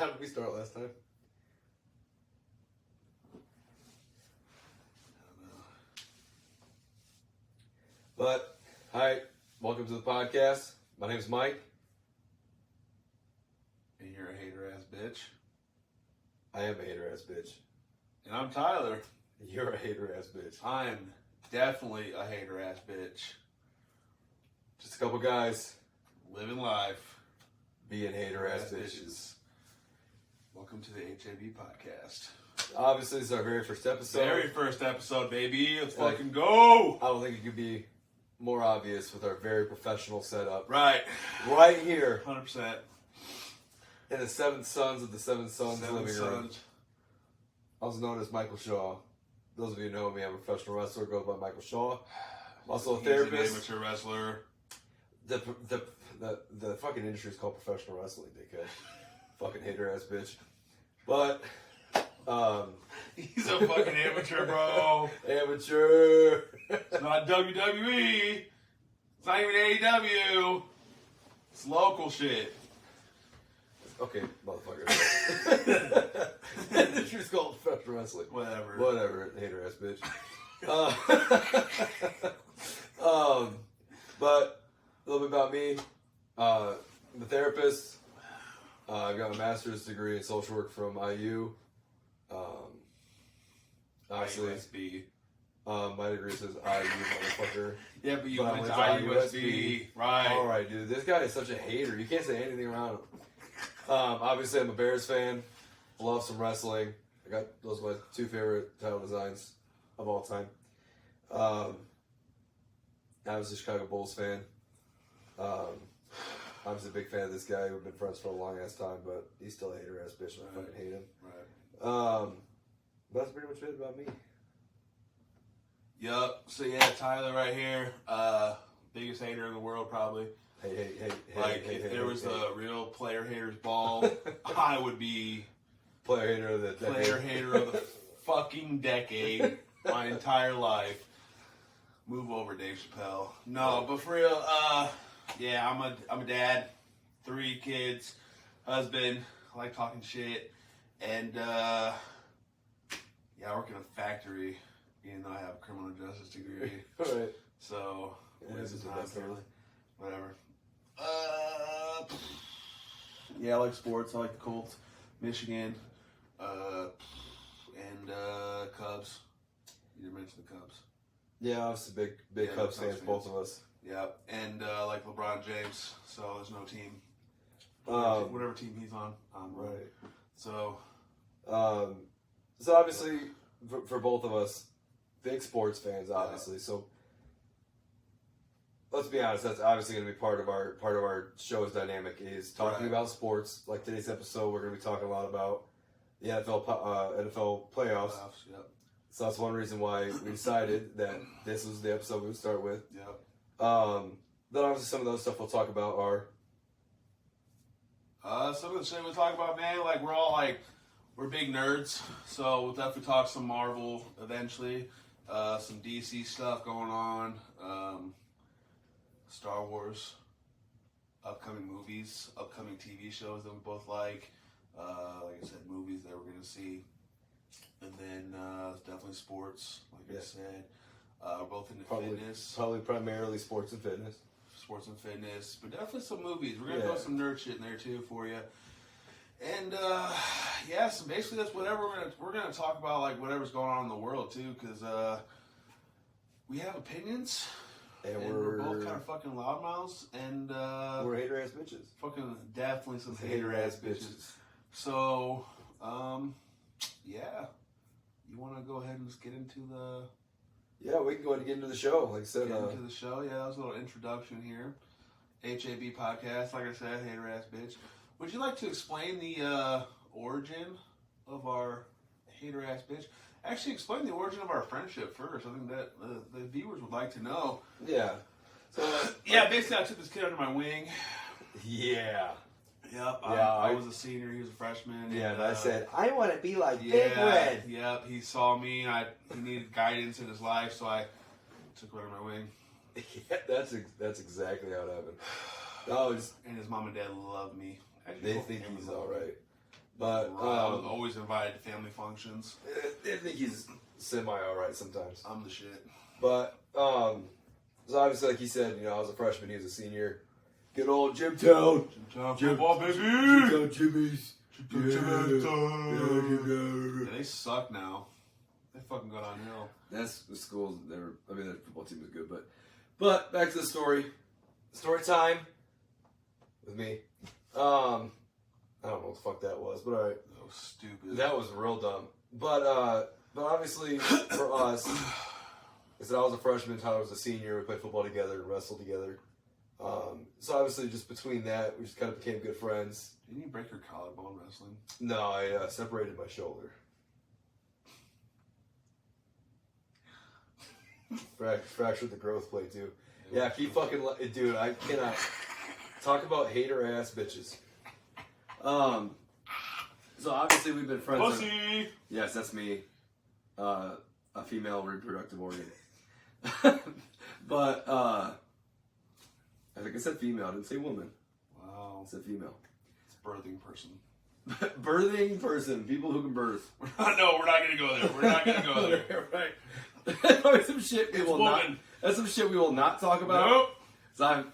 How did we start last time? I don't know. But, hi, welcome to the podcast. My name's Mike. And you're a hater-ass bitch. I am a hater-ass bitch. And I'm Tyler. You're a hater-ass bitch. I'm definitely a hater-ass bitch. Just a couple guys Living life. being hater-ass bitches. Welcome to the H.A.B. Podcast. Obviously, this is our very first episode. Very first episode, baby. Let's fucking go! I don't think it could be more obvious with our very professional setup. Right. Right here 100%. in the Seven Sons of the Seven Sons Seven living room. Sons. Also known as Michael Shaw. Those of you who know me, I'm a professional wrestler, go by Michael Shaw. I'm also a He's therapist. an amateur wrestler. The fucking industry is called professional wrestling, dickhead. Fucking hater ass bitch. But He's a fucking amateur, bro. Amateur. It's not WWE. It's not even AEW. It's local shit. Okay, motherfucker. The industry's called professional wrestling. Whatever, hater ass bitch. But a little bit about me. I'm a therapist. I've got a master's degree in social work from IU. Obviously, IUSB. my degree says IU, motherfucker. Yeah, but you But I went to went to IUSB. Right. Alright, dude. This guy is such a hater. You can't say anything around him. Obviously, I'm a Bears fan. Love some wrestling. Those are my two favorite title designs of all time. I was a Chicago Bulls fan. I was a big fan of this guy. We've been friends for a long ass time, but he's still a hater ass bitch, and I fucking hate him. Right. That's pretty much it about me. Yup. So yeah, Tyler right here. Biggest hater in the world probably. Hey. If there was a real player haters ball, I would be player hater of the decade. Player hater of the fucking decade. My entire life. Move over, Dave Chappelle. No, but for real, yeah, I'm a dad, 3 kids, husband. I like talking shit, and yeah, I work in a factory, even though I have a criminal justice degree. Alright. So this is whatever. Yeah, I like sports. I like the Colts, Michigan, and Cubs. You didn't mention the Cubs. Yeah, obviously big Cubs fans, both of us. Yeah, and like LeBron James, so there's no team. Whatever team he's on, right. So obviously for both of us, big sports fans, obviously. Yeah. So let's be honest, that's obviously going to be part of our show's dynamic is talking about sports. Like today's episode, we're going to be talking a lot about the NFL playoffs. Yep. So that's one reason why we decided that this was the episode we would start with. Yep. Then obviously some of those stuff we'll talk about are some of the shit we talk about, man. Like we're big nerds, so we'll definitely talk some Marvel eventually, some DC stuff going on, Star Wars, upcoming movies, upcoming TV shows that we both like I said, movies that we're gonna see. And then definitely sports, like I said. We're both into fitness. Probably primarily sports and fitness. Sports and fitness, but definitely some movies. We're going to throw some nerd shit in there too for you. And yeah, so basically that's whatever we're gonna talk about, like whatever's going on in the world too, because we have opinions. And we're both kind of fucking loudmouths. And we're hater ass bitches. Fucking definitely some hater ass bitches. So, yeah. You want to go ahead and just get into the... Yeah, we can go ahead and get into the show. Like I said, get into the show. Yeah, that was a little introduction here. H.A.B. Podcast. Like I said, hater ass bitch. Would you like to explain the origin of our hater ass bitch? Actually, explain the origin of our friendship first. I think that the viewers would like to know. Yeah. So, yeah, basically I took this kid under my wing. Yeah. Yep, I was a senior, he was a freshman. Yeah, and I said, I want to be like Big Red. Yep, he saw me, and he needed guidance in his life, so I took him under my wing. Yeah, that's exactly how it happened. And his mom and dad love me. They think he's alright. But I was always invited to family functions. I think he's semi alright sometimes. I'm the shit. But so obviously, like he said, I was a freshman, he was a senior. Good old Jimtown. Football, baby. Jimtown Jimmies. Yeah, they suck now. They fucking go downhill. That's the schools. Their football team is good, but back to the story. Story time with me. I don't know what the fuck that was, but alright. That was stupid. That was real dumb. But obviously for us, I said I was a freshman, Tyler was a senior. We played football together and wrestled together. So obviously, just between that, we just kind of became good friends. Didn't you break your collarbone wrestling? No, I separated my shoulder. Fractured the growth plate too. Yeah, keep fucking, dude. I cannot talk about hater ass bitches. So obviously we've been friends. Pussy. Yes, that's me. A female reproductive organ. But I think I said female. I didn't say woman. Wow. I said female. It's birthing person. Birthing person. People who can birth. No, we're not gonna go there. We're not gonna go there. Right. That's probably some shit we It's will woman. not. That's some shit we will not talk about. Nope. So I'm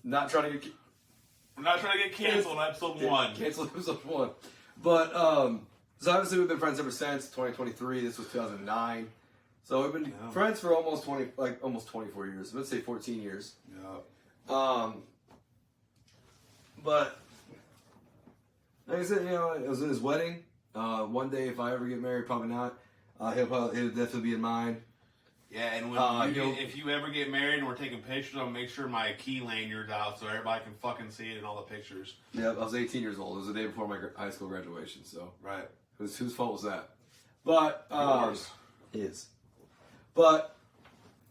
not trying to get. We're not trying to get canceled on episode 1. Cancel episode 1. But so obviously we've been friends ever since 2023. This was 2009. So we've been friends for almost 24 years. Let's say 14 years. Yeah. But like I said, it was in his wedding. One day, if I ever get married, probably not. He'll definitely be in mine. Yeah, and when if you ever get married and we're taking pictures, I'll make sure my key lanyard's out so everybody can fucking see it in all the pictures. Yeah, I was 18 years old. It was the day before my high school graduation. So right, whose fault was that? But yours. His. But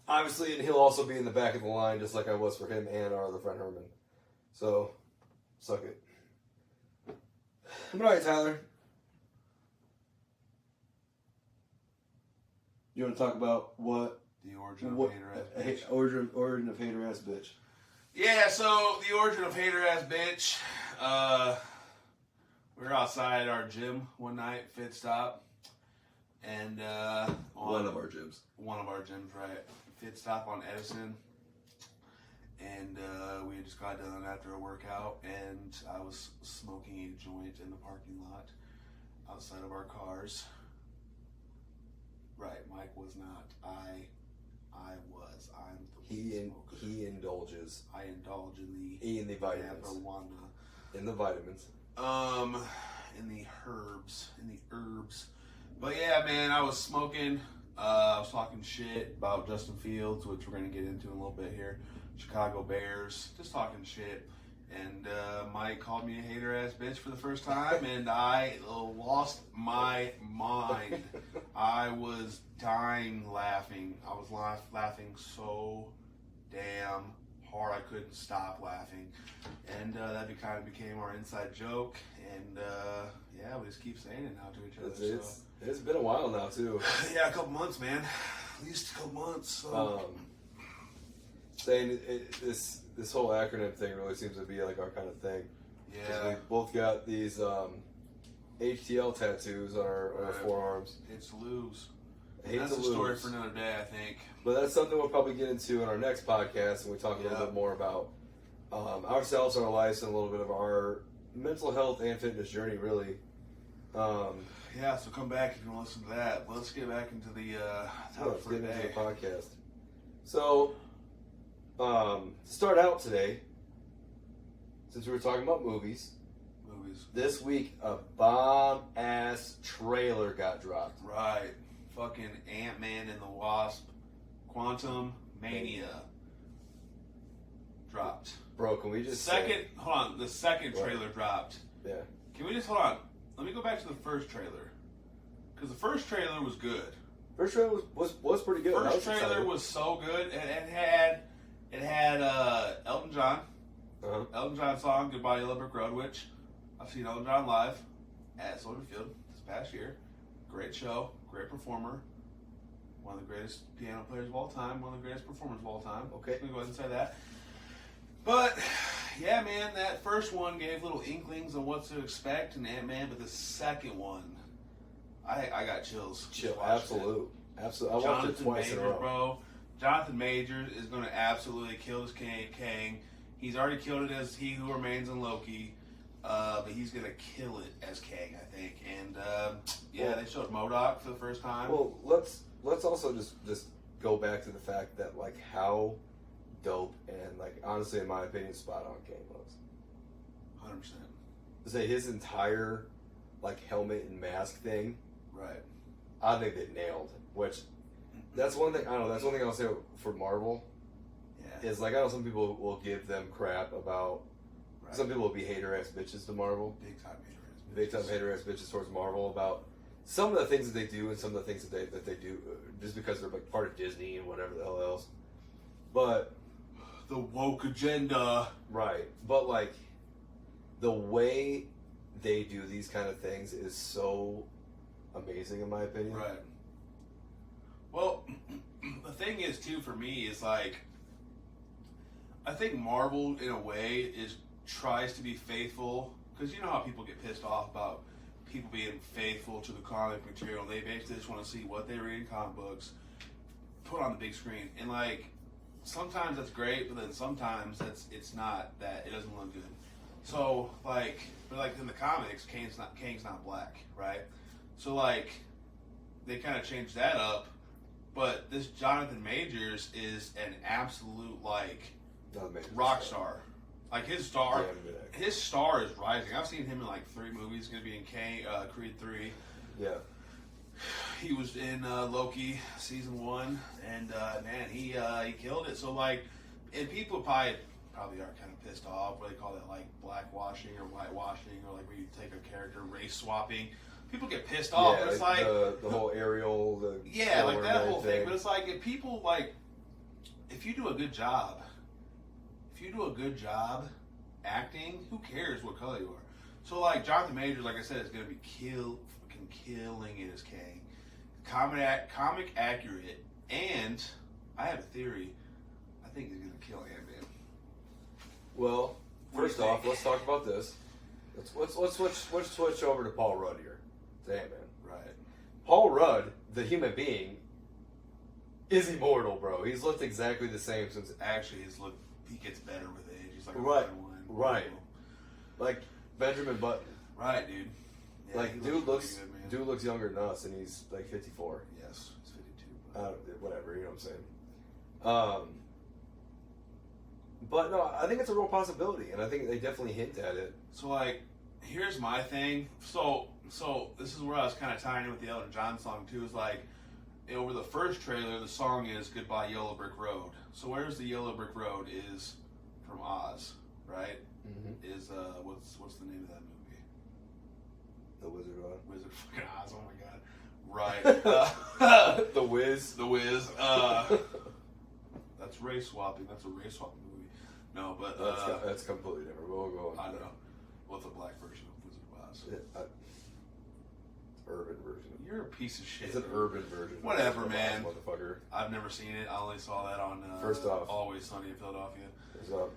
obviously, and he'll also be in the back of the line, just like I was for him and our other friend Herman. So, suck it. All right, Tyler. You want to talk about what? The origin of hater-ass bitch. Origin of hater-ass bitch. Yeah, so the origin of hater-ass bitch. We were outside our gym one night, Fit Stop. And one of our gyms. One of our gyms, right. Fit Stop on Edison. And we had just got done after a workout, and I was smoking a joint in the parking lot outside of our cars. Right, Mike was not. I was. I'm the smoker. He indulges. I indulge in the vitamins. marijuana. In the vitamins. In the herbs. But yeah, man, I was smoking. I was talking shit about Justin Fields, which we're gonna get into in a little bit here. Chicago Bears, just talking shit. And Mike called me a hater-ass bitch for the first time, and I lost my mind. I was dying laughing. I was laughing so damn hard I couldn't stop laughing. And that kind of became our inside joke. And yeah, we just keep saying it now to each other. It's been a while now, too. Yeah, a couple months, man. At least a couple months. So. Saying this whole acronym thing really seems to be like our kind of thing. Yeah. We both got these HTL tattoos on our forearms. Hate to lose. That's a story for another day, I think. But that's something we'll probably get into in our next podcast, and we talk a little bit more about ourselves, our lives, and a little bit of our mental health and fitness journey, really. Yeah, so come back if you want to listen to that. Let's get back into the topic for today. Into the podcast. So, to start out today, since we were talking about movies, this week a bomb-ass trailer got dropped. Right. Fucking Ant-Man and the Wasp, Quantum Mania dropped. Bro, can we just hold on, the second trailer dropped. Yeah. Can we just, hold on, let me go back to the first trailer. Because the first trailer was good. First trailer was pretty good. First trailer was so good. It had Elton John. Uh-huh. Elton John song, Goodbye Yellow Brick Road, which I've seen Elton John live at Soldier Field this past year. Great show, great performer. One of the greatest piano players of all time, one of the greatest performers of all time. Okay. Let me go ahead and say that. But yeah, man, that first one gave little inklings on what to expect in Ant-Man, but the second one, I got chills. Chill, absolute. I watched it twice in a row. Bro. Jonathan Majors is going to absolutely kill his Kang. He's already killed it as He Who Remains in Loki, but he's going to kill it as Kang, I think. And they showed MODOK for the first time. Well, let's also just go back to the fact that like how dope and like honestly, in my opinion, spot on Kang was. 100%. Say his entire like helmet and mask thing. Right. I think they nailed. Which that's one thing. I don't know. That's one thing I'll say for Marvel. Yeah. Is like I know some people will give them crap about. Right. Some people will be hater ass bitches to Marvel. Big time hater ass bitches. Big time hater ass bitches towards Marvel about some of the things that they do and some of the things that they do just because they're like part of Disney and whatever the hell else. But the woke agenda. Right. But like the way they do these kind of things is so amazing in my opinion. Right. Well, the thing is too for me is like I think Marvel in a way tries to be faithful because you know how people get pissed off about people being faithful to the comic material. They basically just want to see what they read in comic books put on the big screen, and like sometimes that's great, but then sometimes it's not that. It doesn't look good. So like, but like in the comics, Kang's not black, right? So like they kind of changed that up, but this Jonathan Majors is an absolute like rock star. Like his star is rising. I've seen him in like 3 movies. He's gonna be in Creed 3. Yeah. He was in Loki season 1, and man, he killed it. So like, and people probably are kind of pissed off. What they call that, like blackwashing or whitewashing, or like where you take a character race swapping. People get pissed off. Yeah, but it's like the whole Ariel, like that whole thing. But it's like if people like, if you do a good job acting, who cares what color you are? So like Jonathan Majors, like I said, is going to be killing it as Kang. Comic accurate, and I have a theory. I think he's going to kill Ant-Man. Well, first off, let's talk about this. Let's switch over to Paul Rudd here. To Ant-Man. Right. Paul Rudd, the human being, is immortal, bro. He's looked exactly the same since. Actually, he gets better with age. He's like a right, fine wine. right. Like Benjamin Button. Right, dude. Yeah, like dude looks younger than us, and he's like 54. Yes, he's 52. Whatever, you know what I'm saying. But no, I think it's a real possibility, and I think they definitely hint at it. So like, here's my thing. So this is where I was kind of tying in with the Elton John song too. Is like, over the first trailer, the song is "Goodbye Yellow Brick Road." So where's the Yellow Brick Road is from Oz, right? Mm-hmm. Is what's the name of that movie? The Wizard of Oz. Wizard of fucking Oz. Oh my god. Right. The Wiz. The Wiz. That's race swapping. That's a race swapping movie. No, but that's completely different. We'll go on. I know. What's a black version of Wizard of Oz? Urban version. You're a piece of shit. It's an urban version. Whatever, man. Motherfucker. I've never seen it. I only saw that on First off, Always Sunny in Philadelphia. First off,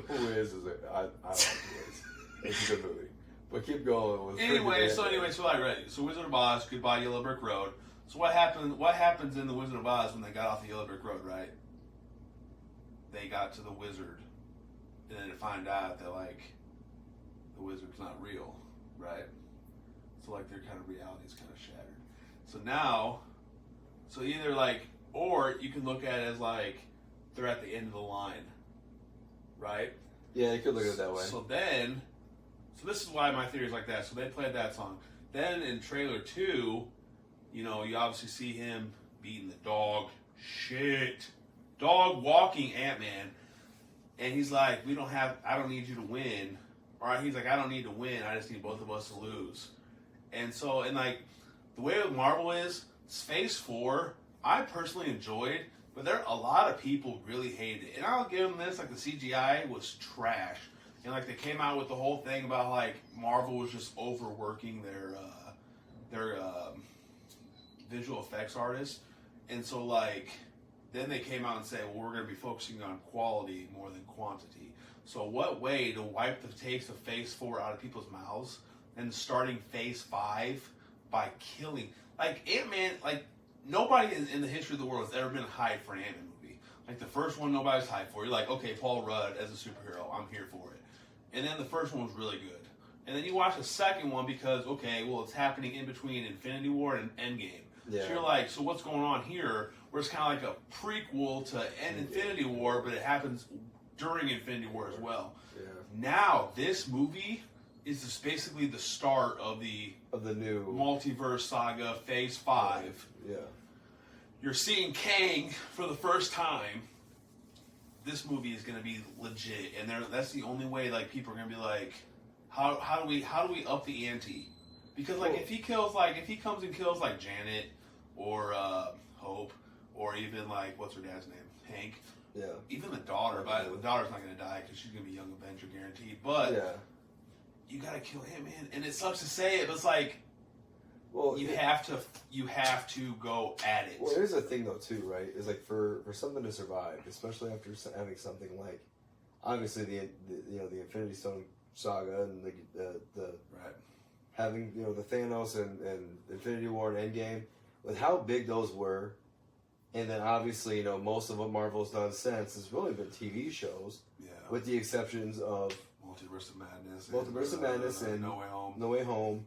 Wiz is I like Wiz. It's a good movie. But keep going. Anyway, so I read it. So Wizard of Oz, Goodbye Yellow Brick Road. So what happens in the Wizard of Oz when they got off the Yellow Brick Road, right? They got to the wizard, and then to find out that like the wizard's not real, right? So like their kind of reality is kind of shattered. So now, so either like, or you can look at it as like they're at the end of the line, right? Yeah, you could look at it that way. So this is why my theory is like that. So they played that song. Then in trailer 2, you know, you obviously see him beating the dog walking Ant-Man, and he's like, I don't need you to win. Or he's like, I don't need to win, I just need both of us to lose. And so, and like, the way with Marvel is, Phase 4, I personally enjoyed, but a lot of people really hated it. And I'll give them this, like the CGI was trash. And like they came out with the whole thing about like Marvel was just overworking their visual effects artists. And so like, then they came out and said, well, we're going to be focusing on quality more than quantity. So what way to wipe the taste of Phase 4 out of people's mouths and starting Phase 5 by killing... Like, Ant-Man, like, nobody in the history of the world has ever been hyped for an Ant-Man movie. Like, the first one, nobody's hyped for. You're like, okay, Paul Rudd as a superhero, I'm here for it. And then the first one was really good. And then you watch the second one because, okay, well, it's happening in between Infinity War and Endgame. Yeah. So you're like, so what's going on here? Where it's kind of like a prequel to Infinity War, but it happens during Infinity War as well. Yeah. Now, this movie is just basically the start of the new multiverse saga, Phase 5. Yeah. You're seeing Kang for the first time. This movie is going to be legit, and that's the only way. Like, people are going to be like, how do we up the ante? Because like if he comes and kills like Janet or Hope or even like what's her dad's name, Hank. Yeah. Even the daughter, but the daughter's not going to die because she's going to be Young Avenger guaranteed. But you got to kill him, man. And it sucks to say it, but it's like, well, you have to go at it. Well, here's the thing though too, right? Is like for something to survive, especially after having something like, obviously the Infinity Stone saga and the right. Having the Thanos and Infinity War and Endgame, with how big those were, and then obviously most of what Marvel's done since has really been TV shows, with the exceptions of Multiverse of Madness, and No Way Home. No Way Home,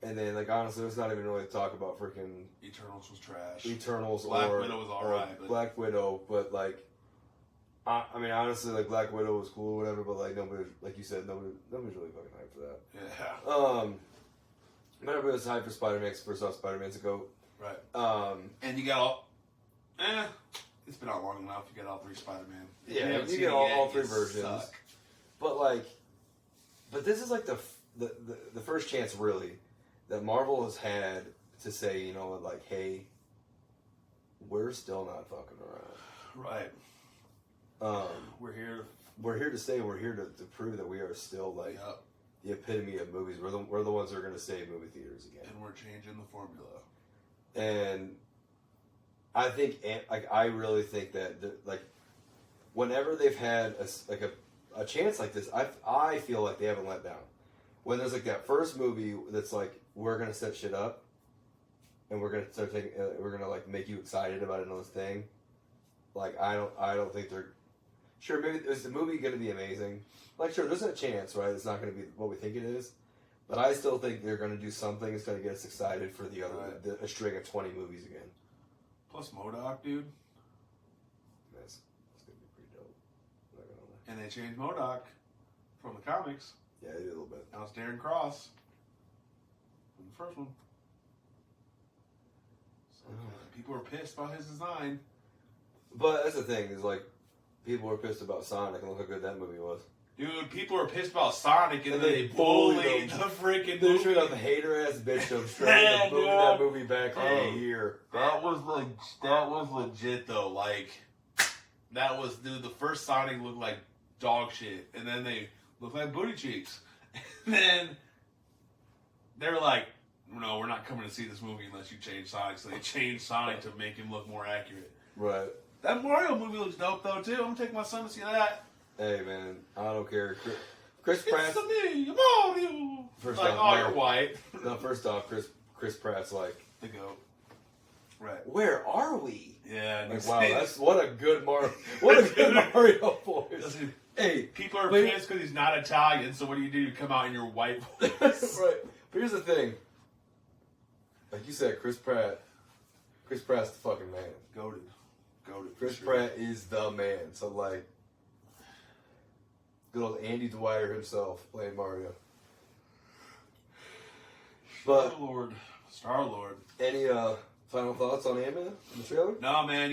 and then like honestly, there's not even really talk about freaking Eternals was trash. Eternals Black Widow was alright, but Black Widow, but like. I mean, honestly, like Black Widow was cool or whatever, but like nobody, like you said, nobody's really fucking hyped for that. Yeah. Everybody was hyped for Spider-Man because first off, Spider-Man's a goat. Right. And you got all. It's been out long enough. You got all 3 Spider-Man. Yeah, you get all 3 versions. Suck. But this is like the first chance really that Marvel has had to say, like, hey, we're still not fucking around. Right. We're here. We're here to stay. We're here to prove that we are still like the epitome of movies. We're the ones that are going to save movie theaters again. And we're changing the formula. And I think, I really think that whenever they've had a chance like this, I feel like they haven't let down. When there's like that first movie that's like, we're going to set shit up, and we're going to start we're going to like make you excited about another thing. Like I don't think they're. Sure, maybe is the movie going to be amazing? Like, sure, there's a chance, right? It's not going to be what we think it is, but I still think they're going to do something that's going to get us excited for the other a string of 20 movies again. Plus MODOK, dude. That's going to be pretty dope. I'm not gonna lie. And they changed MODOK from the comics. Yeah, they did a little bit. Now it's Darren Cross from the first one. So people are pissed about his design. But that's the thing, is like, people were pissed about Sonic and look how good that movie was. Dude, people are pissed about Sonic and then they bullied the freaking movie. They straight up hater ass bitch them straight moving that movie back for a year. That was legit though. Like, that was, dude, the first Sonic looked like dog shit. And then they looked like booty cheeks. And then they were like, no, we're not coming to see this movie unless you change Sonic. So they changed Sonic to make him look more accurate. Right. That Mario movie looks dope though too. I'm gonna take my son to see that. Hey man, I don't care. Chris Pratt. It's me, Mario. First like, off, you're white. No, first off, Chris Pratt's like the goat. Right. Where are we? Yeah. Like, wow, that's what a good Mario. What a good Mario voice. Hey, people are pissed because he's not Italian. So what do? You come out in your white voice. Right. But here's the thing. Like you said, Chris Pratt's the fucking man. Goated. Chris Pratt is the man. So like, good old Andy Dwyer himself playing Mario. But Star Lord. Any final thoughts on Ant-Man in the trailer? No, man.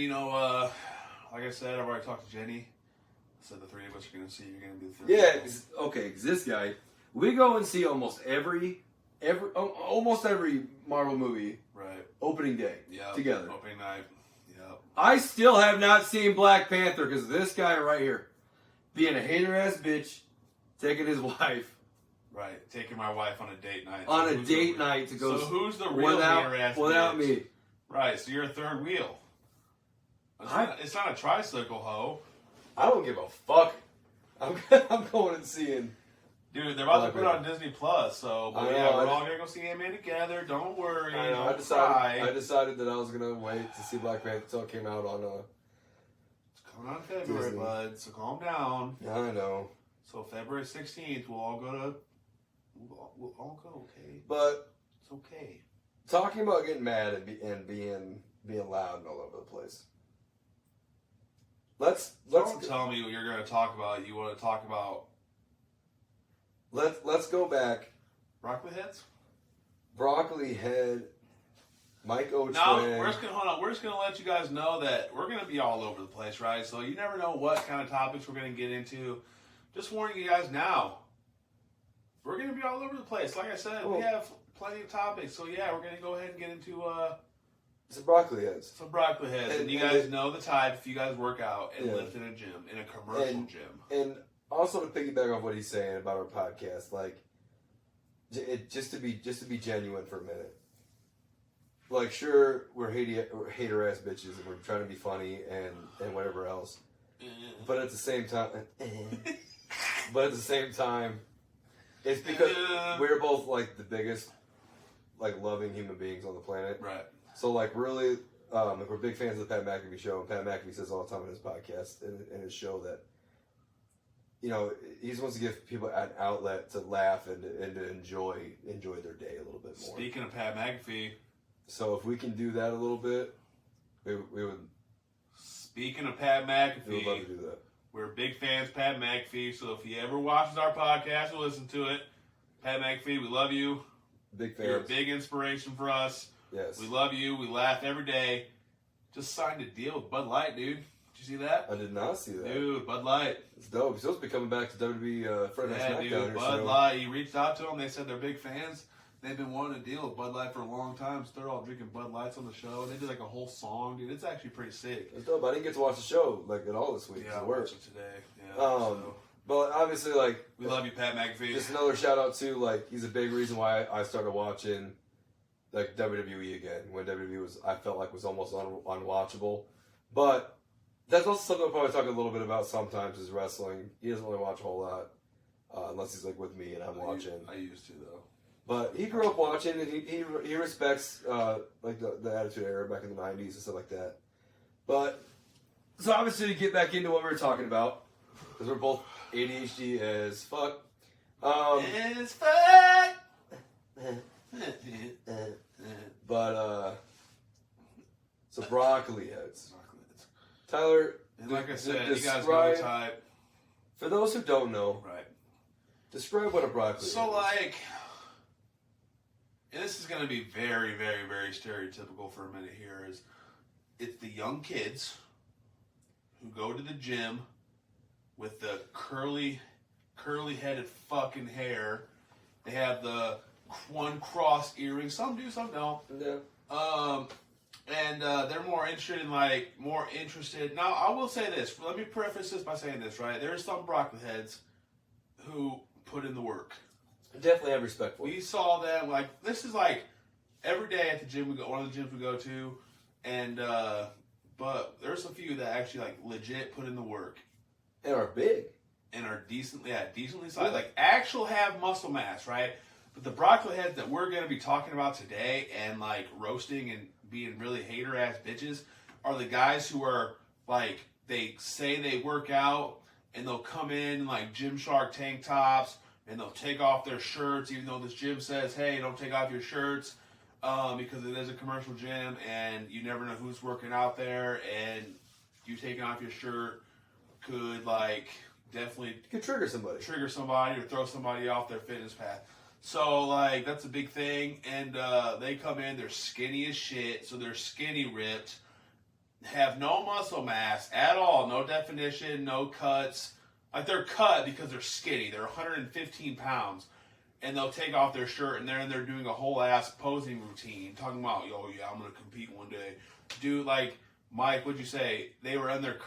Like I said, I've already talked to Jenny. I said the 3 of us are going to see. You're going to be the 3rd. Yeah. Okay. Because this guy, we go and see almost every Marvel movie. Right. Opening day. Yeah. Together. Opening night. I still have not seen Black Panther because this guy right here, being a hater ass bitch, taking his wife. Right, taking my wife on a date night. On a date night to go. So who's the real hater ass bitch? Without me. Right, so you're a third wheel. It's not a tricycle, ho. I don't give a fuck. I'm going and seeing. Dude, they're about to put it on Disney Plus, so but yeah, we're all gonna go see Ant-Man together. Don't worry. I decided that I was gonna wait to see Black Panther until it came out on. It's coming out in February, Disney. bud. So calm down. Yeah, I know. So February 16th, we'll all go. Okay. But it's okay. Talking about getting mad and being loud and all over the place. Let's Don't tell me what you're gonna talk about. You want to talk about. Let's go back. Broccoli heads? Broccoli head. Mike Oates. No, we're just gonna let you guys know that we're gonna be all over the place, right? So you never know what kind of topics we're gonna get into. Just warning you guys now. We're gonna be all over the place. Like I said, we have plenty of topics. So yeah, we're gonna go ahead and get into some broccoli heads. Some broccoli heads, and you guys know the type if you guys work out and lift in a gym, in a commercial gym. And also to piggyback off what he's saying about our podcast, like, just to be genuine for a minute. Like, sure, we're hater ass bitches, and we're trying to be funny and whatever else. But at the same time, it's because we're both like the biggest, like, loving human beings on the planet. Right. So, like, really, like, we're big fans of the Pat McAfee show, and Pat McAfee says all the time in his podcast and his show that, you know, he just wants to give people an outlet to laugh and to enjoy their day a little bit more. Speaking of Pat McAfee, so if we can do that a little bit, we would. Speaking of Pat McAfee, we would love to do that. We're big fans of Pat McAfee, so if he ever watches our podcast or listen to it, Pat McAfee, we love you. Big fans. You're a big inspiration for us. Yes. We love you. We laugh every day. Just signed a deal with Bud Light, dude. Did you see that? I did not see that. Dude, Bud Light. It's dope. He's supposed to be coming back to WWE Friday Night SmackDown. Yeah, dude. Bud Light. He reached out to them. They said they're big fans. They've been wanting a deal with Bud Light for a long time, so they're all drinking Bud Lights on the show. They did like a whole song, dude. It's actually pretty sick. It's dope. I didn't get to watch the show like at all this week. Yeah, I watched it today. Yeah. But obviously, like, we love you, Pat McAfee. Just another shout out to, like, he's a big reason why I started watching, like, WWE again, when WWE I felt like was almost unwatchable. But that's also something we'll probably talk a little bit about sometimes is wrestling. He doesn't really watch a whole lot unless he's like with me and I'm watching. I used to though. But he grew up watching and he respects like the Attitude Era back in the 90s and stuff like that. But so obviously to get back into what we were talking about, because we're both ADHD as fuck. As fuck. But so broccoli heads. Tyler, and like I said, you guys know the type. For those who don't know, right? Describe what a broccoli so is. Like, and this is going to be very, very, very stereotypical for a minute here. Is it's the young kids who go to the gym with the curly-headed fucking hair. They have the one cross earring. Some do, some don't. Yeah. And they're more interested. Now, I will say this. Let me preface this by saying this, right? There's some broccoli heads who put in the work. Definitely have respect for. We saw them, like, this is like every day at the gym we go, one of the gyms we go to, and, but there's a few that actually, like, legit put in the work. And are big. And are decently sized. Like, actual have muscle mass, right? But the broccoli heads that we're going to be talking about today and, like, roasting and being really hater-ass bitches are the guys who are, like, they say they work out and they'll come in, like, Gymshark tank tops and they'll take off their shirts even though this gym says, hey, don't take off your shirts because it is a commercial gym and you never know who's working out there and you taking off your shirt could, like, definitely... Could trigger somebody or throw somebody off their fitness path. So, like, that's a big thing, and they come in, they're skinny as shit, so they're skinny ripped, have no muscle mass at all, no definition, no cuts. Like, they're cut because they're skinny, they're 115 pounds, and they'll take off their shirt, and they're doing a whole-ass posing routine, talking about, oh, yeah, I'm going to compete one day. Dude, like, Mike, what'd you say? They were in there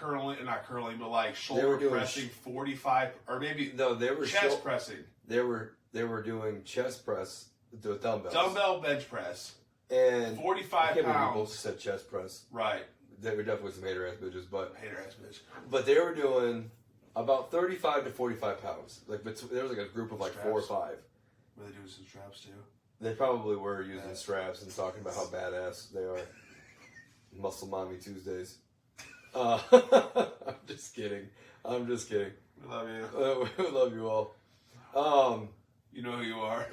not curling, but, like, shoulder pressing 45, or maybe they were chest pressing. They were doing chest press with dumbbells. Dumbbell bench press. And 45 pounds. Both said chest press. Right. They were definitely some hater-ass bitches, but... Hater-ass bitch. But they were doing about 35 to 45 pounds. Like there was like a group of like Straps. 4 or 5. Were they doing some straps too? They probably were using straps and talking about how badass they are. Muscle Mommy Tuesdays. I'm just kidding. We love you. We love you all. You know who you are.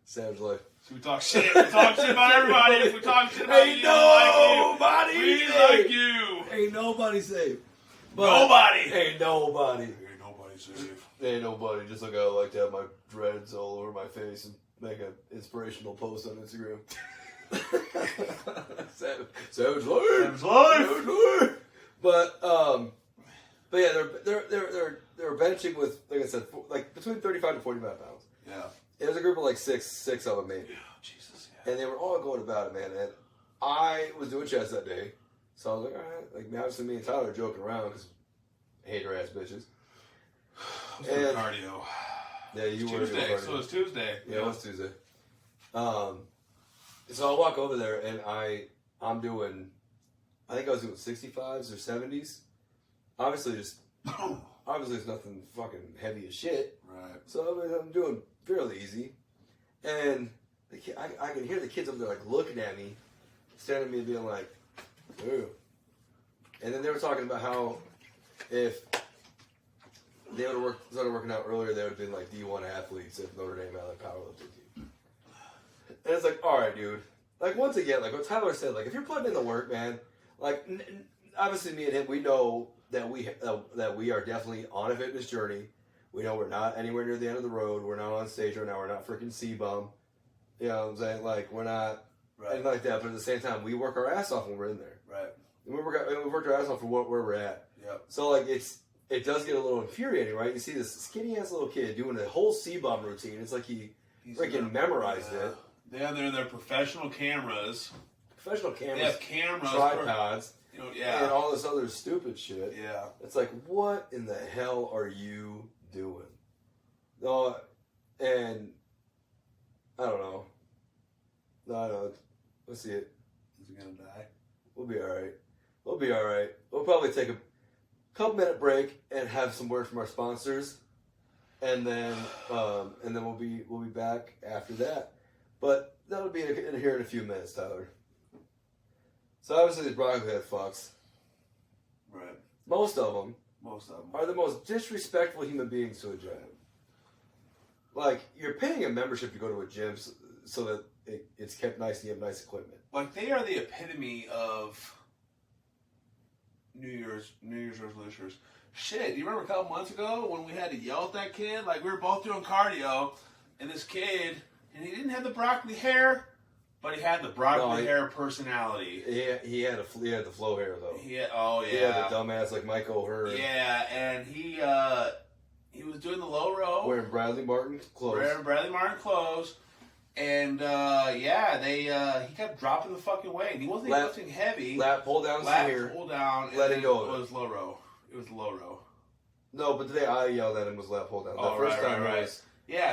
Sam's life. So we talk shit. We talk shit about everybody. If we talk shit about Ain't you, like you. nobody We safe. like you. Ain't nobody safe. Nobody. Ain't nobody. Ain't nobody safe. Ain't nobody. Just like I like to have my dreads all over my face and make an inspirational post on Instagram. Savage life. Savage life. Savage life. But yeah, they're benching with, like I said, like between 35 to 45 pounds. Yeah. It was a group of like six of them maybe. Oh, Jesus. Yeah. And they were all going about it, man. And I was doing chest that day, so I was like, all right. Like obviously, me and Tyler are joking around because hater ass bitches. And cardio. Yeah, you were Tuesday. doing cardio. So it was Tuesday. Yeah, it was Tuesday. So I walk over there and I'm doing, I think I was doing 65s or 70s. Obviously, it's nothing fucking heavy as shit. Right. So I'm doing fairly easy, and I can hear the kids up there like looking at me, staring at me, and being like, "Ooh." And then they were talking about how if they would have started working out earlier, they would have been like D1 athletes if Notre Dame had like powerlifting team. And it's like, all right, dude. Like once again, like what Tyler said, like if you're putting in the work, man. Like obviously, me and him, we know that we are definitely on a fitness journey. We know we're not anywhere near the end of the road. We're not on stage right now. We're not freaking C-bum. You know what I'm saying? Like we're not anything like that. But at the same time, we work our ass off when we're in there. Right. And we worked our ass off for where we're at. Yep. So like it does get a little infuriating, right? You see this skinny ass little kid doing a whole C-bum routine. It's like he's freaking memorized it. They have their professional cameras. Professional cameras. They have cameras. Tripods. Yeah. And all this other stupid shit. Yeah. It's like, what in the hell are you doing? No, and I don't know. No, I know. Let's see it. Is he gonna die? We'll be all right. We'll probably take a couple minute break and have some word from our sponsors, and then we'll be back after that. But that'll be in here in a few minutes, Tyler. So obviously these broccoli head fucks. Right. Most of them are the most disrespectful human beings to a gym. Like, you're paying a membership to go to a gym so that it's kept nice and you have nice equipment. Like, they are the epitome of New Year's resolutions. Shit, do you remember a couple months ago when we had to yell at that kid? Like, we were both doing cardio, and this kid, and he didn't have the broccoli hair, but he had the broccoli hair personality. He had the flow hair, though. He had the dumbass like Mike O'Hearn. Yeah, and he was doing the low row. Wearing Bradley Martin clothes. And, he kept dropping the fucking weight. And he wasn't even lifting heavy. Lat pull down here. Pull down. Letting go. It was low row. It was low row. No, but today I yelled at him was lat pull down. The first time was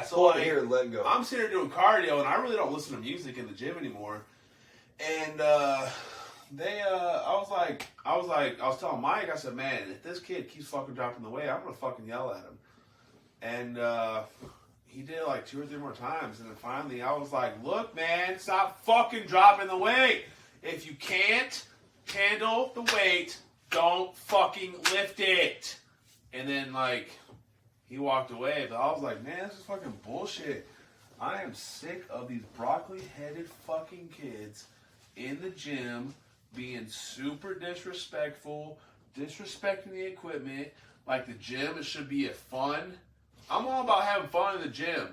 so pull here and letting go. I'm sitting here doing cardio, and I really don't listen to music in the gym anymore. And I was telling Mike, I said, man, if this kid keeps fucking dropping the weight, I'm gonna fucking yell at him. And he did it like 2 or 3 more times, and then finally I was like, look, man, stop fucking dropping the weight. If you can't handle the weight, don't fucking lift it. And then like he walked away, but I was like, man, this is fucking bullshit. I am sick of these broccoli-headed fucking kids in the gym being super disrespectful, disrespecting the equipment. Like the gym, it should be a fun. I'm all about having fun in the gym,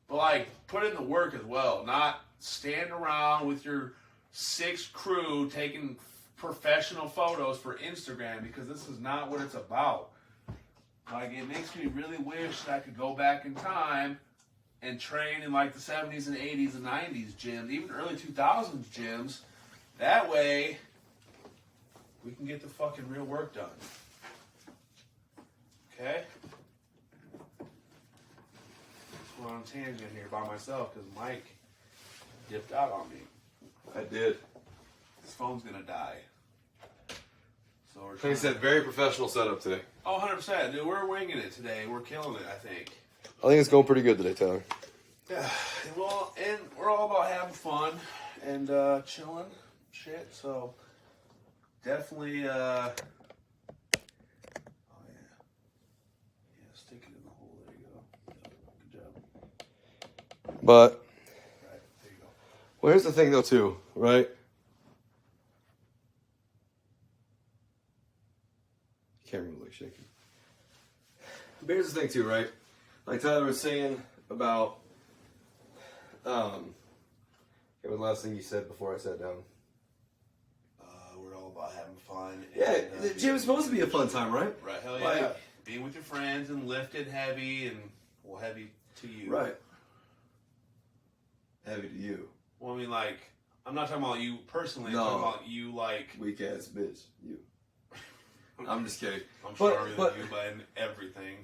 but like put in the work as well. Not stand around with your 6 crew taking professional photos for Instagram, because this is not what it's about. Like, it makes me really wish that I could go back in time and train in like the 70s and 80s and 90s gyms, even early 2000s gyms. That way, we can get the fucking real work done. Okay? I'm on a tangent here by myself because Mike dipped out on me. I did. His phone's gonna die. So So we're Like I said, very professional setup today. Oh, 100%. Dude, we're winging it today. We're killing it, I think. I think it's going pretty good today, Tyler. Yeah. Well, and we're all about having fun and chilling shit. So definitely, oh, yeah. Yeah, stick it in the hole. There you go. Good job. But, Right, there you go. well, here's the thing, though, too, right? Camera like shaking. But here's the thing, too, right? Like Tyler was saying about, what was the last thing you said before I sat down? We're all about having fun. Yeah, And, the gym is supposed to be a fun time, right? Right, hell yeah. Like, being with your friends and lifted heavy and, well, heavy to you. right. Heavy to you. Well, I mean, like, I'm not talking about you personally. No. I'm talking about you, like, Weak ass bitch. You. I'm just kidding. I'm But- stronger but- than you by everything.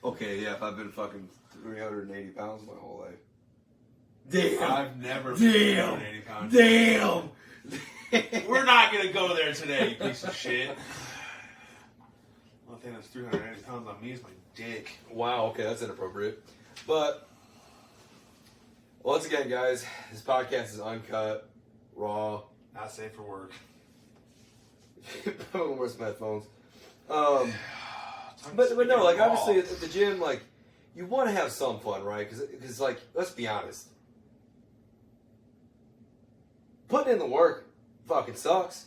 Okay, yeah, if I've been fucking 380 pounds my whole life. Damn. I've never Damn. been 80 pounds. Damn. We're not going to go there today, you piece of shit. One thing that's 380 pounds on me is my dick. Wow, okay, that's inappropriate. But, once again, guys, this podcast is uncut, raw. Not safe for work. Where's my headphones? But no, like, obviously, at the gym, like, you want to have some fun, right? Because, like, let's be honest. Putting in the work fucking sucks.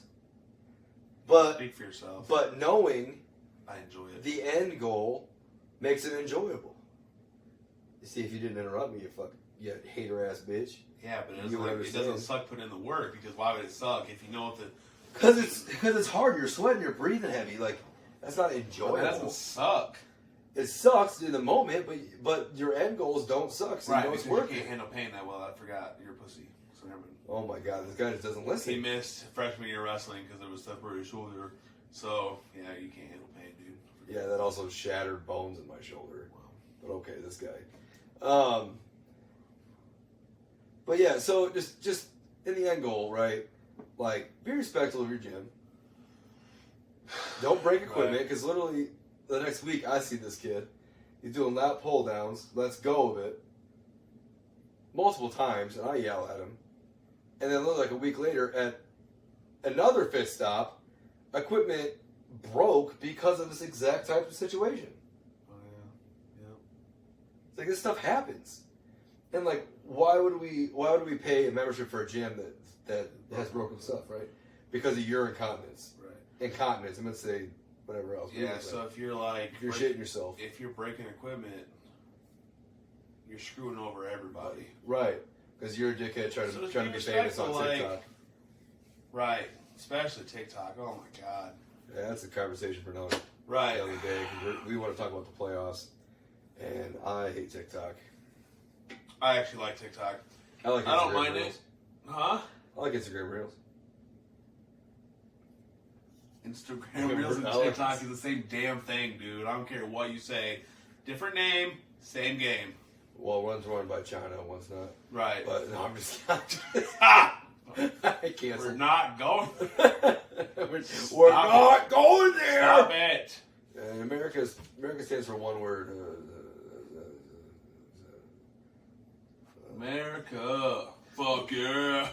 But Speak for yourself. But knowing I enjoy it. the end goal makes it enjoyable. You see, if you didn't interrupt me, you hater ass bitch. Yeah, but You it understand. doesn't suck putting in the work, because why would it suck if you know what the... Because it's hard. You're sweating. You're breathing heavy. Like, that's not enjoyable. That doesn't suck. It sucks in the moment, but your end goals don't suck. So Right, you know it's because you working. can't handle pain that well. I forgot. You're a pussy. So never mind. Oh my god, this guy just doesn't listen. He missed freshman year wrestling because there was stuff where his shoulder. So, yeah, you can't handle pain, dude. Yeah, that also shattered bones in my shoulder. Wow. But okay, this guy. But yeah, so just in the end goal, right? Like, be respectful of your gym. Don't break equipment, because literally the next week I see this kid. He's doing lat pull downs. Let's go of it. Multiple times, and I yell at him. And then like a week later at another fit stop, equipment broke because of this exact type of situation. Oh, yeah. Yeah. It's like, this stuff happens. And like, why would we pay a membership for a gym that has broken stuff, right? Because of your incontinence. Right. Incontinence, I'm gonna say whatever else. Yeah, so if you're like... If you're shitting yourself. If you're breaking equipment, you're screwing over everybody. Right. Because you're a dickhead trying So to just be be famous on respectful, TikTok. like- Right. Especially TikTok. Oh, my God. Yeah, that's a conversation for another Right. day. Because we want to talk about the playoffs. And I hate TikTok. I actually like TikTok. I like Instagram I don't mind Reels. it. Huh? I like Instagram Reels. Instagram Reels and TikTok is the same damn thing, dude. I don't care what you say. Different name, same game. Well, one's run by China, one's not. Right. But no, I'm just Ah! I can't. We're not going. We're not going there. Stop it. And America stands for one word. America. Fuck yeah.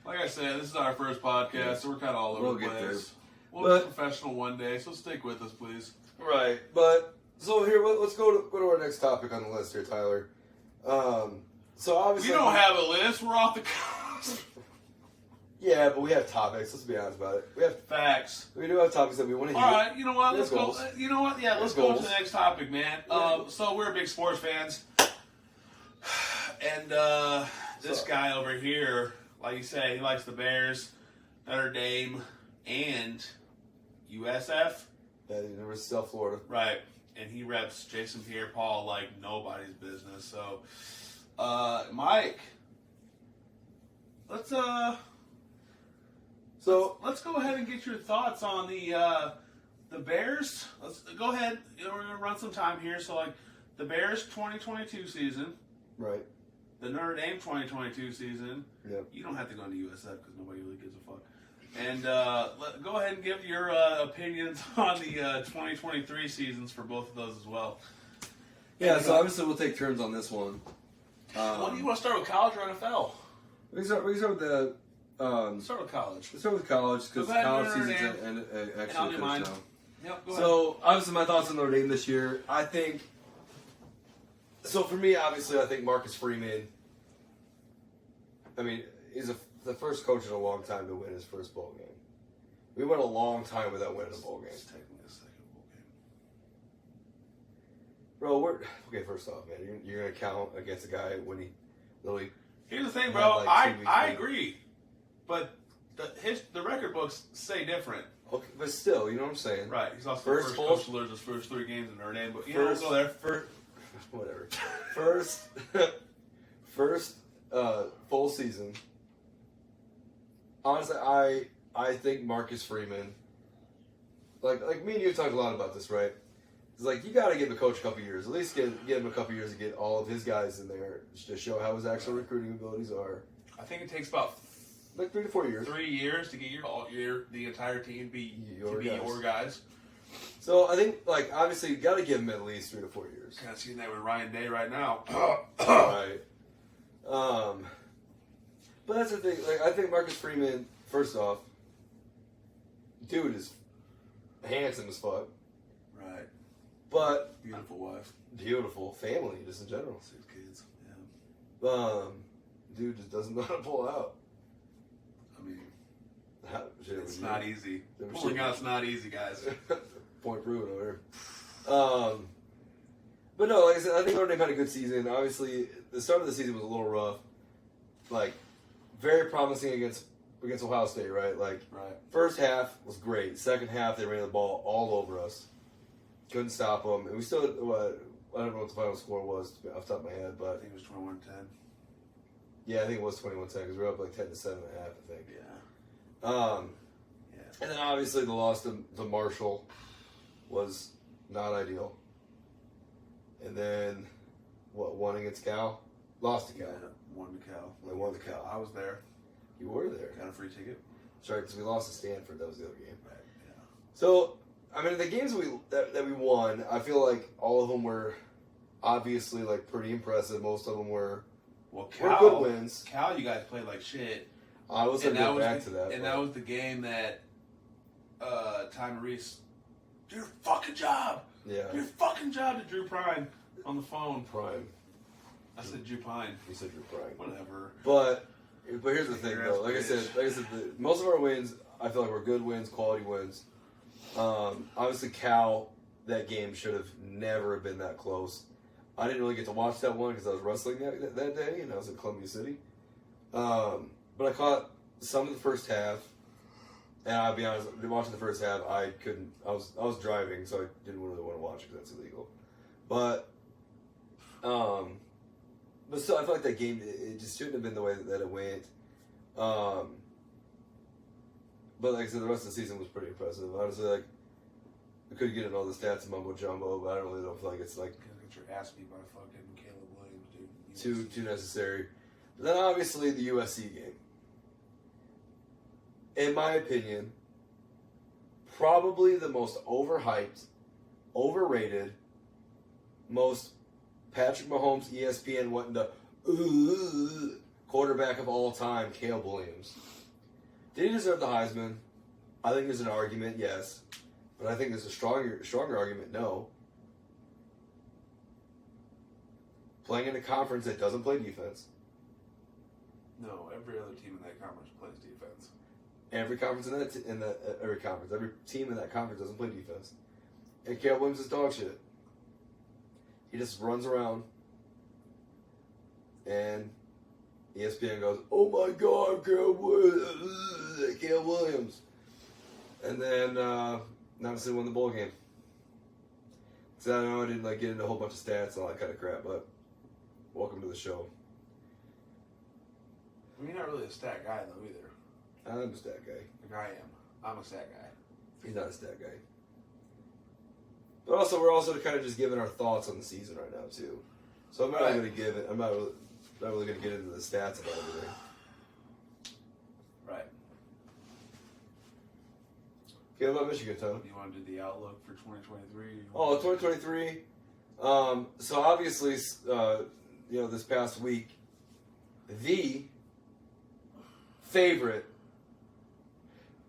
Like I said, this is our first podcast, so we're kind of all over We'll the get there. place. We'll But- be professional one day, so stick with us, please. Right, but so here, let's go to our next topic on the list here, Tyler. So We obviously don't have a list. We're off the cusp. Yeah, but we have topics. Let's be honest about it. Facts. We do have topics that we want to All hear. right, you know what? Let's There's go. goals. You know what? Yeah, let's There's go to goals. the next topic, man. Yeah. So we're big sports fans, and this So- guy over here, like you say, he likes the Bears, Notre Dame, and USF. Yeah, University of South Florida. Right, and he reps Jason Pierre-Paul like nobody's business. So, Mike, let's let's go ahead and get your thoughts on the Bears. Let's go ahead. We're gonna run some time here. So, like the Bears 2022 season, Right. the Notre Dame 2022 season. Yep. You don't have to go into USF because nobody really gives a fuck. And go ahead and give your opinions on the 2023 seasons for both of those as well. Yeah, so obviously we'll take turns on this one. What do you want to start with, college or NFL? We can start with the. Start with college. Let's start with college because college season's actually finished now. Yep, go ahead. So obviously my thoughts on Notre Dame this year. I think. So for me, obviously, I think Marcus Freeman. I mean, he's the first coach in a long time to win his first bowl game. We went a long time without winning a bowl game. It's technically a second bowl game. Bro, okay. First off, man, you're gonna count against a guy when he literally. Here's the thing, bro. I agree, but the record books say different. Okay, but still, you know what I'm saying? Right. He's also the first coach to lose his first 3 games in Notre Dame. But we'll go there. Whatever. First full season. Honestly, I think Marcus Freeman. Like me and you talked a lot about this, right? It's like you got to give a coach a couple years, at least get him a couple years to get all of his guys in there to show how his actual recruiting abilities are. I think it takes about 3 to 4 years. 3 years to get the entire team your guys. So I think, obviously, you got to give him at least 3 to 4 years. Kind of seeing that with Ryan Day right now. Right. But that's the thing. I think Marcus Freeman, first off, dude is handsome as fuck. Right. But beautiful wife. Beautiful family, just in general. 6 kids. Yeah. Dude just doesn't know how to pull out. I mean, it's not easy. Pulling out's not easy, guys. Point proven over here. But no, like I said, I think Notre Dame had a good season. Obviously, the start of the season was a little rough. Very promising against Ohio State, right? Right. First half was great. Second half, they ran the ball all over us. Couldn't stop them. And we still, I don't know what the final score was off the top of my head, but I think it was 21-10. Yeah, I think it was 21-10 because we were up 10 to 7.5, I think. Yeah. And then obviously the loss to Marshall was not ideal. And then, won against Cal? Lost to Cal. Yeah, won to Cal. They won to Cal. I was there. You were there. Got a free ticket. That's right, because we lost to Stanford. That was the other game. Right, yeah. So, I mean, the games that we won, I feel like all of them were obviously, pretty impressive. Most of them were good wins. Cal, you guys played like shit. I was going to get back to that. And that was the game that Ty Maurice, do your fucking job. Yeah. Do your fucking job to Drew Prine on the phone. Prime. I said Drew Pine. You said Drew Prine. Whatever. But here's the thing, though. Like I said, most of our wins, I feel like were good wins, quality wins. Obviously, Cal, that game should have never been that close. I didn't really get to watch that one because I was wrestling that day, and I was in Columbia City. But I caught some of the first half, and I'll be honest, watching the first half, I couldn't. I was driving, so I didn't really want to watch it because that's illegal. But still, I feel like that game it just shouldn't have been the way that it went. But like I said, the rest of the season was pretty impressive. Honestly, we could get into all the stats and mumbo jumbo, but I don't feel like it's Gonna get your ass beat by fucking Caleb Williams, dude. too necessary. But then obviously the USC game. In my opinion, probably the most overhyped, overrated, most Patrick Mahomes, ESPN wanting to quarterback of all time, Caleb Williams. Did he deserve the Heisman? I think there's an argument, yes. But I think there's a stronger argument, no. Playing in a conference that doesn't play defense. No, every other team in that conference plays defense. Every team in that conference doesn't play defense. And Caleb Williams is dog shit. He just runs around. And ESPN goes, "Oh my God, Caleb Williams." And then obviously won the bowl game. So I know I didn't get into a whole bunch of stats and all that kind of crap, but welcome to the show. I mean, you're not really a stat guy though either. I'm a stat guy. Like I am. I'm a stat guy. He's not a stat guy. But also, we're also kind of just giving our thoughts on the season right now too. So I'm not really going to give it. I'm not really. not really going to get into the stats about everything. Right. Okay, about Michigan, Tom. You want to do the outlook for 2023? Oh, 2023. So obviously, this past week, the favorite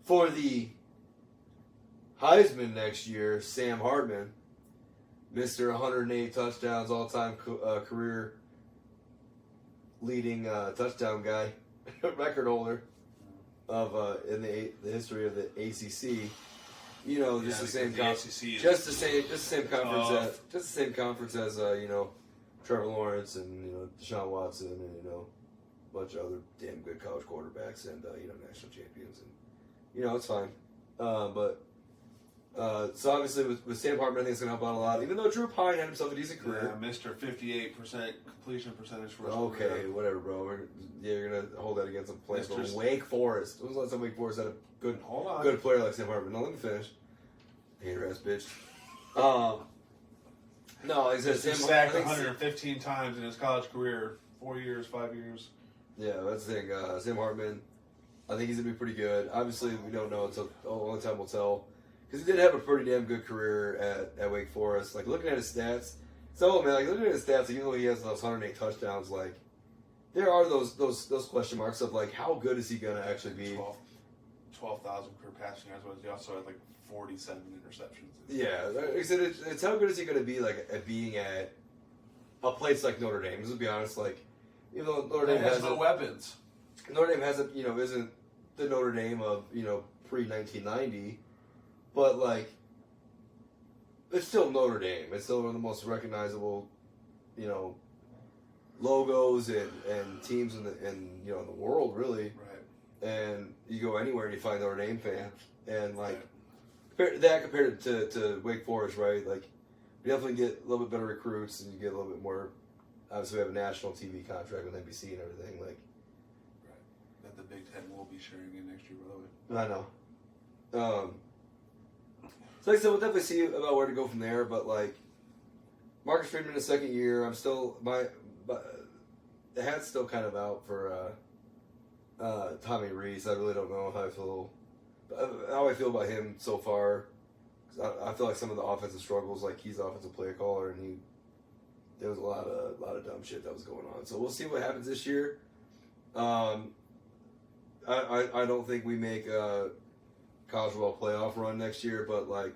for the Heisman next year, Sam Hartman, Mr. 108 touchdowns, all-time career leading touchdown guy, record holder of in the history of the ACC. You know, just the same conference, just the same conference as Trevor Lawrence and Deshaun Watson and a bunch of other damn good college quarterbacks and national champions, and it's fine. So obviously with Sam Hartman, I think it's gonna help out a lot. Even though Drew Pine had himself a decent career, Mr. 58% completion percentage for his okay, career. whatever, bro. You're gonna hold that against them players from Wake Forest. When was the last time Wake Forest had a good player like Sam Hartman? No, let me finish. Hater ass bitch. No, like I said, Sam sacked 115 times in his college career. 4 years, 5 years. Yeah, that's the thing. Sam Hartman, I think he's gonna be pretty good. Obviously, we don't know until only time will tell. Because he did have a pretty damn good career at Wake Forest. Like, looking at his stats, looking at his stats, even though he has those 108 touchdowns, like, there are those question marks of, like, how good is he going to actually be? 12,000 career passing yards, but he also had, like, 47 interceptions. Yeah, like I said, it's how good is he going to be, like, at being at a place like Notre Dame? Let's be honest, like, even though Notre Dame has no weapons. Notre Dame hasn't, isn't the Notre Dame of, pre-1990. But, like, it's still Notre Dame. It's still one of the most recognizable, logos and teams in the world, really. Right. And you go anywhere and you find Notre Dame fans. And, like, compared to Wake Forest, right? Like, you definitely get a little bit better recruits and you get a little bit more. Obviously, we have a national TV contract with NBC and everything. Like, right. That the Big Ten will be sharing in next year, by the way. I know. So like I said, we'll definitely see about where to go from there. But like Marcus Freeman in his second year, the hat's still kind of out for Tommy Rees. I really don't know how I feel about him so far. 'Cause I feel like some of the offensive struggles, like he's the offensive play caller, and there was a lot of dumb shit that was going on. So we'll see what happens this year. I don't think we make a college football playoff run next year, but like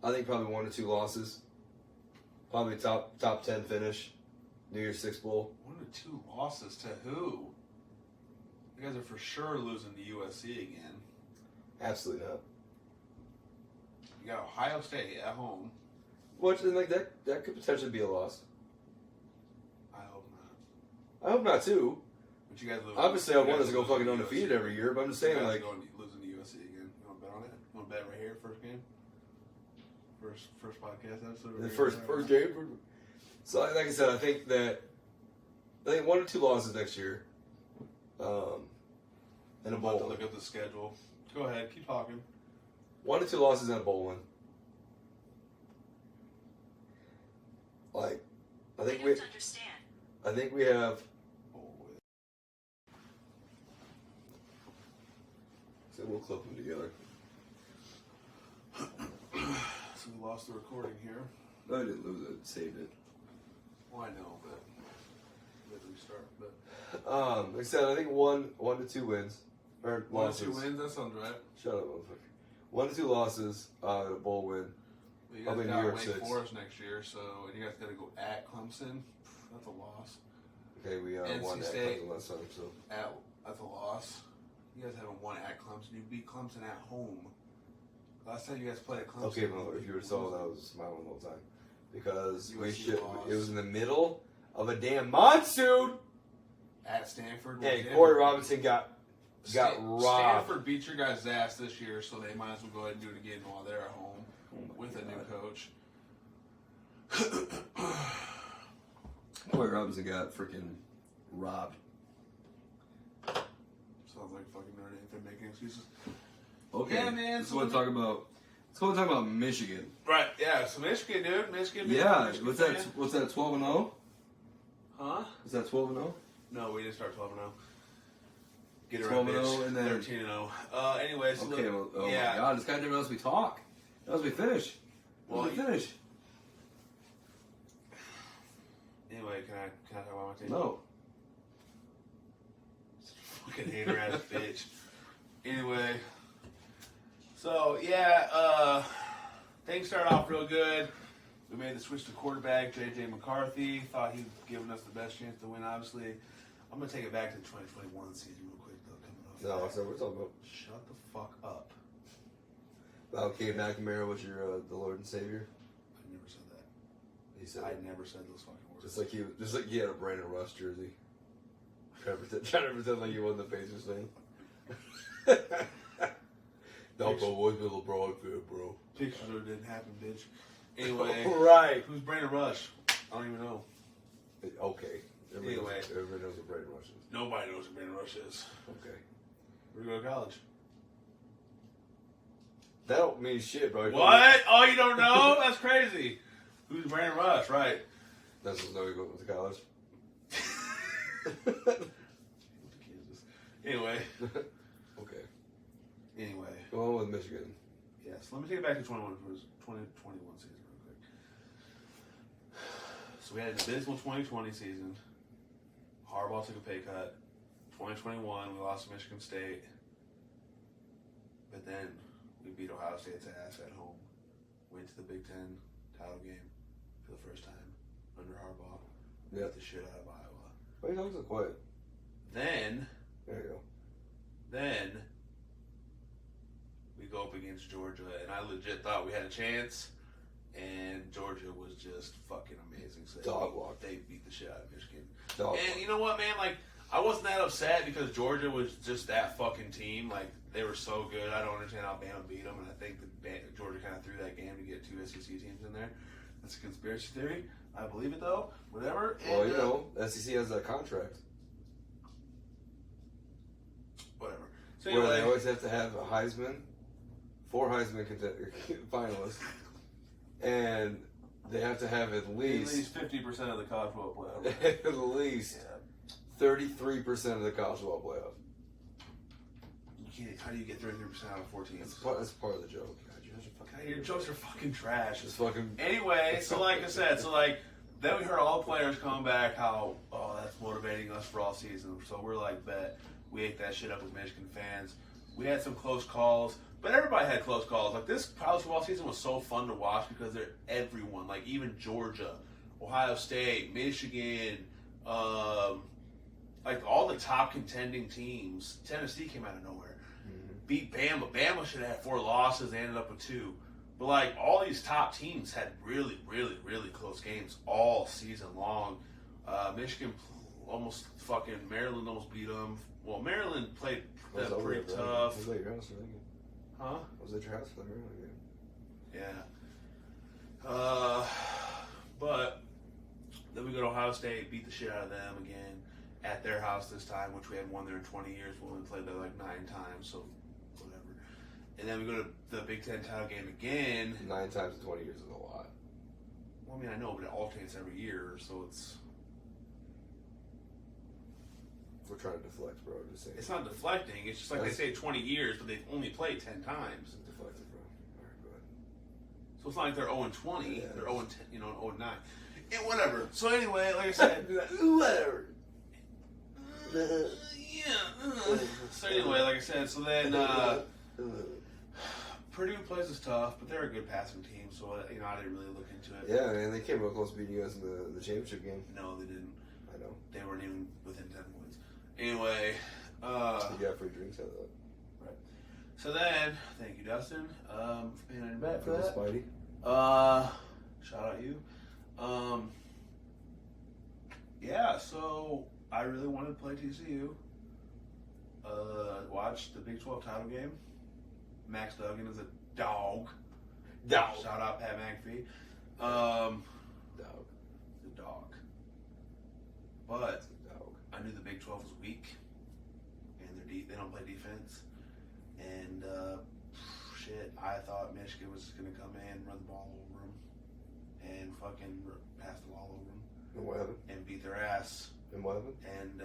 I think probably 1 or 2 losses, probably top 10 finish, New Year's Six Bowl. 1 or 2 losses to who? You guys are for sure losing to USC again. Absolutely not. You got Ohio State at home. Which like that could potentially be a loss. I hope not. I hope not too. But you guys lose. Obviously, I want us to go fucking undefeated every year, but I'm just saying like losing to USC again. You want to bet on it? You want to bet right here, first game? First podcast episode. The first game. So like I said, I think 1 or 2 losses next year. And a bowl. I'll have to look up the schedule. Go ahead, keep talking. 1 or 2 losses and a bowl win. Like, I think we have. So we'll clip them together. So we lost the recording here. No, I didn't lose it. Saved it. Well, I know, but we have to restart. But like I said, I think 1 to 2 wins or 1 losses. or 2 wins. That sounds right. Shut up, motherfucker. 1 to 2 losses, a bowl win. Well, you guys New got York Wake 6. Forest next year, and you guys got to go at Clemson. That's a loss. Okay, we NC won that State. last time, so That's a loss. You guys haven't won at Clemson. You beat Clemson at home. Last time you guys played at Clemson. okay, well, if you were saw that, I was smiling the whole time because USC lost. it was in the middle of a damn monsoon. At Stanford. Hey, Corey Robinson got robbed. Stanford beat your guys' ass this year, so they might as well go ahead and do it again while they're at home with a new coach. Corey Robinson got freaking robbed. Sounds like fucking Notre Dame. They're making excuses. Okay, Yeah, man. Let's go talk about Michigan. Right. Yeah. So Michigan, dude. Michigan. Yeah. Michigan What's that? 12-0? Huh? Is that 12-0? No, we didn't start 12-0. Get it 12-0 and then 13-0. Anyways, okay. look, Oh yeah. my God, this guy never lets me talk. Let me finish. Well, Let me finish. Anyway, can I talk about my team? No. Fucking hater ass bitch. Anyway, so yeah, things started off real good. We made the switch to quarterback, J.J. McCarthy. Thought he was giving us the best chance to win, obviously. I'm going to take it back to the 2021 season real quick, though, coming off. No, so we're talking about. Shut the fuck up. Okay, McNamara was your the Lord and Savior. I never said that. He said I it. never said those fucking words. Just like he had a Brandon Rush jersey. Trying to pretend like he wasn't the Pacers fan. No, bro, always been a LeBron fan, bro. Pictures of it didn't happen, bitch. Anyway, right. who's Brandon Rush? I don't even know. Okay. Anyway. Everybody knows what Brandon Rush is. Nobody knows who Brandon Rush is. Okay. Where'd you go to college? That don't mean shit, bro. What? Oh, you don't know? That's crazy. Who's Brandon Rush? Right. That's just know he went to college. Anyway. Okay. Anyway. Go on with Michigan. Yes. Let me take it back to 2021 season real quick. So we had an abysmal 2020 season. Harbaugh took a pay cut. 2021, we lost to Michigan State. But then we beat Ohio State's ass at home. Went to the Big Ten title game for the first time under Harbaugh. Yeah. Beat the shit out of Iowa. Why are you talking so quiet? Then There you we go up against Georgia, and I legit thought we had a chance. And Georgia was just fucking amazing. So Dog walk. They beat the shit out of Michigan. Dog And walk. you know what, man? Like, I wasn't that upset because Georgia was just that fucking team. Like, they were so good. I don't understand how Bama beat them, and I think that Georgia kind of threw that game to get two SEC teams in there. That's a conspiracy theory. I believe it, though. Whatever. Well, And, you know, SEC has that contract whatever. So where they anyway, always have to have a Heisman, 4 Heisman finalists, and they have to have at least 50% of the college football playoff. at least 33% of the college football playoff. You can't. How do you get 33% out of 14? That's part of the joke. God, you're such a fucking Your jokes are fucking trash. It's fucking. Anyway, so like I said, then we heard all the players come back how, oh, that's motivating us for all season. So we're like, bet. We ate that shit up with Michigan fans. We had some close calls, but everybody had close calls. Like, this college football season was so fun to watch because everyone, like even Georgia, Ohio State, Michigan, like all the top contending teams. Tennessee came out of nowhere. Beat Bama. Bama should have had 4 losses. They ended up with 2. But like all these top teams had really, really, really close games all season long. Michigan almost fucking Maryland almost beat them. Well, Maryland played them pretty tough. Was that your house for that game? Huh? Was that your house for that game? Yeah. But then we go to Ohio State, beat the shit out of them again at their house this time, which we hadn't won there in 20 years. We only played there like 9 times, so whatever. And then we go to the Big Ten title game again. 9 times in 20 years is a lot. Well, I mean, I know, but it alternates every year, so it's... We're trying to deflect, bro. Just saying. It's not deflecting. It's just like they say 20 years, but they've only played 10 times. It's deflected, bro. All right, go ahead. So it's not like they're 0-20. Yeah, They're 0-10, 0-9. And whatever. So anyway, like I said... Whatever. So anyway, like I said, so then Purdue plays us tough, but they're a good passing team, so I didn't really look into it. Yeah, and they came real close to beating you guys in the championship game. No, they didn't. I know. They weren't even within 10 points. Anyway, You got free drinks out of that. right. So then, thank you, Dustin, for being in bet for that. Spidey. Shout out you. Yeah, so I really wanted to play TCU. Watched the Big 12 title game. Max Duggan is a dog. Dog. Shout out Pat McAfee. Dog. The dog. But Dog. I knew the Big 12 was weak, and they don't play defense. And shit, I thought Michigan was going to come in, run the ball over them, and fucking pass the ball over them, And what happened? and beat their ass And what happened? And,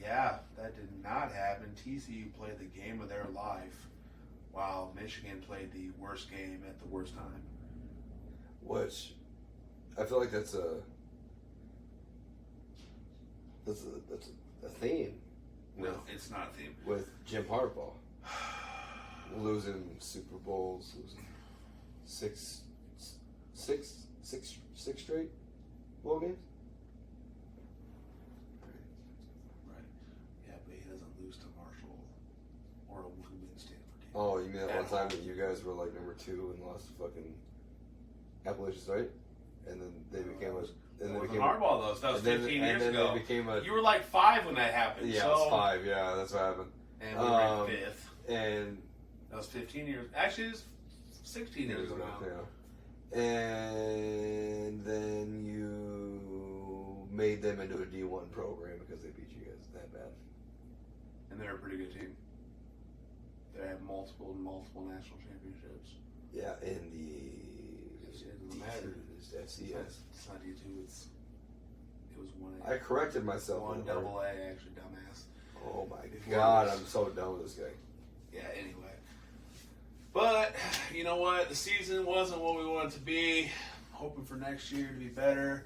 yeah, that did not happen. TCU played the game of their life, while Michigan played the worst game at the worst time. Which, I feel like that's a theme. No, it's not a theme. With Jim Harbaugh. Losing Super Bowls, losing six straight bowl games. Right. Yeah, but he doesn't lose to Marshall or who wins Stanford. Oh, you mean that one time that you guys were like number 2 and lost to fucking Appalachians, right? And then they became a. And it wasn't Harbaugh though. So that was 15 years ago. They became a. You were like 5 when that happened. Yeah, so, it was 5. Yeah, that's what happened. And we were 5th. And that was 15 years. Actually, it was 16 years ago. Yeah. And then you made them into a D1 program because they beat you guys that bad. And they're a pretty good team. They have multiple national championships. Yeah, in the FCS. It's not D2. It was 1A. I corrected myself. 1AA, actually, dumbass. Oh my God, I'm so done with this guy. Yeah, anyway. But, you know what? The season wasn't what we wanted it to be. Hoping for next year to be better.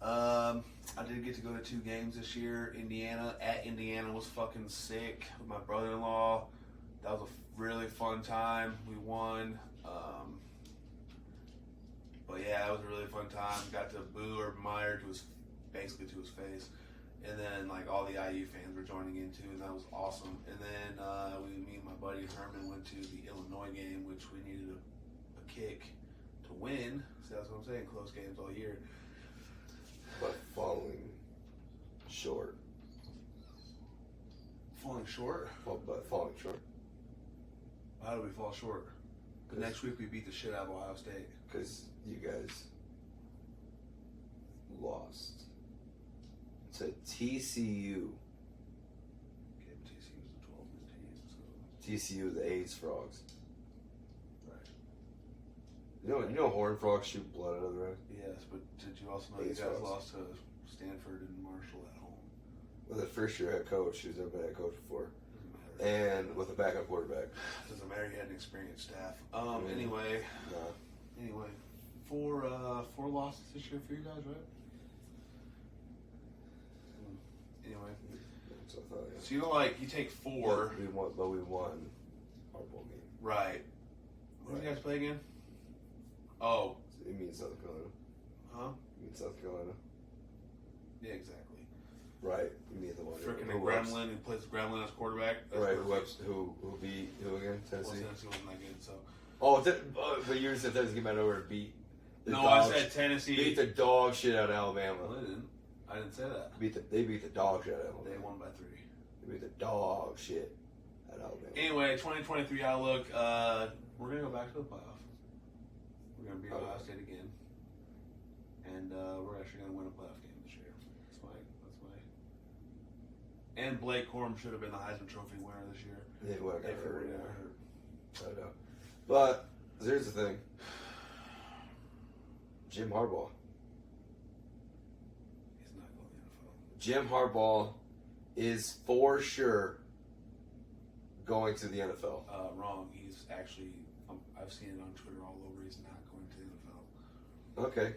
I did get to go to 2 games this year. Indiana was fucking sick with my brother-in-law. That was a really fun time. We won. But yeah, it was a really fun time. Got to boo Urban Meyer basically to his face. And then, like, all the IU fans were joining in, too, and that was awesome. And then me and my buddy Herman went to the Illinois game, which we needed a kick to win. So that's what I'm saying, close games all year. But falling short. Falling short? But falling short. How did we fall short? The next week we beat the shit out of Ohio State. Because you guys lost to TCU. Okay, but TCU was the 12-win team, so. TCU, the AIDS frogs. Right. You know Horned Frogs shoot blood out of their eyes? Yes, but did you also know you guys lost to Stanford and Marshall at home? With a first-year head coach who's never been head coach before. And with a backup quarterback. Doesn't matter, you had an experienced staff. Yeah. Anyway. No. Anyway. 4 losses this year for you guys, right? Anyway. So I thought, yeah. So you know, like, you take 4. We won our bowl game. Right. Who did you guys play again? Oh. You mean South Carolina? Huh? You mean South Carolina? Yeah, exactly. Right. You mean the one Frickin' Gremlin who plays Gremlin as quarterback. Right. Who beat who again? Tennessee. Well, Tennessee wasn't that good, so. Oh, but you said Tennessee came out over and beat. No, I said Tennessee beat the dog shit out of Alabama. No, they didn't. I didn't say that. They beat the dog shit out of Alabama. They won by 3. They beat the dog shit out of Alabama. Anyway, 2023 outlook. We're gonna go back to the playoff. We're gonna beat Ohio State again, and we're actually gonna win a playoff game this year. That's my. And Blake Corum should have been the Heisman Trophy winner this year. He would have got hurt. Yeah. I know. But here's the thing. Jim Harbaugh. He's not going to the NFL. Jim Harbaugh is for sure going to the NFL. Wrong. He's actually. I've seen it on Twitter all over. He's not going to the NFL. Okay.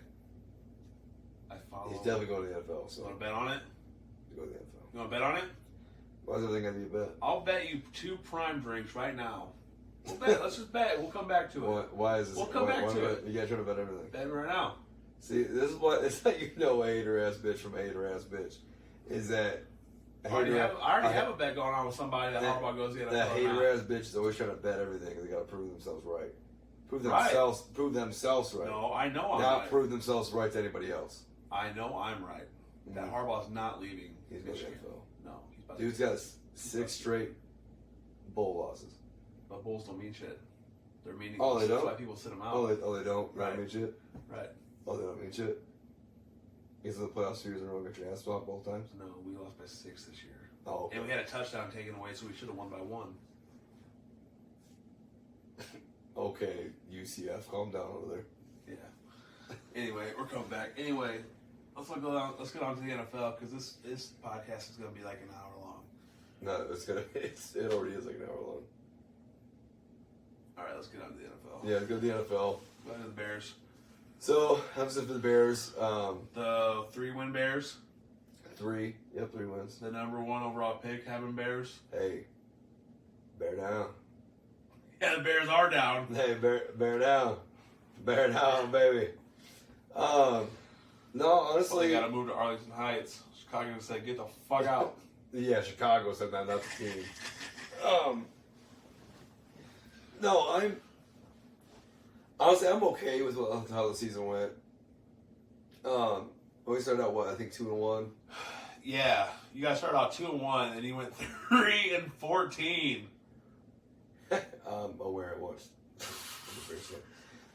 I follow. He's definitely going to the NFL. So you want to bet on it? Go to the NFL. You want to bet on it? Why is everything going to be a bet? I'll bet you 2 prime drinks right now. We'll bet. Let's just bet. We'll come back to it. Why is this? We'll come back to it. You guys trying to bet everything. Bet right now. See, this is what it's like. You know, a hater ass bitch from a hater ass bitch is that. I already have a bet going on with somebody that Harbaugh goes in. That hater ass bitch is always trying to bet everything. They got to prove themselves right. Prove themselves right. No, I know I'm not right. prove themselves right to anybody else. I know I'm right. That Harbaugh's not leaving. He's going to the NFL. No, he's about Dude's got 6 straight bowl losses. But bowls don't mean shit. They're meaningless. Oh, they don't? That's why people sit them out. Oh, they don't? Right. Don't mean shit? Right. Oh, they don't mean shit? Is the playoff series in a row got your ass stopped both times? No, we lost by 6 this year. Oh, okay. And we had a touchdown taken away, so we should have won by 1. Okay, UCF, calm down over there. Yeah. Anyway, we're coming back. Anyway, Let's get on to the NFL because this podcast is going to be like an hour long. No, it already is like an hour long. All right, let's get on to the NFL. Yeah, let's go to the NFL. Go to the Bears. So, obviously for the Bears, The 3-win Bears. 3 wins. The number 1 overall pick having Bears. Hey, bear down. Yeah, the Bears are down. Hey, bear down. Bear down, baby. No, honestly. Well, they got to move to Arlington Heights. Chicago said, get the fuck out. Yeah, Chicago said that, not the team. No, I'm okay with how the season went. We started out, I think 2-1. Yeah, you guys started out 2-1, and you went 3-14. I'm aware it was.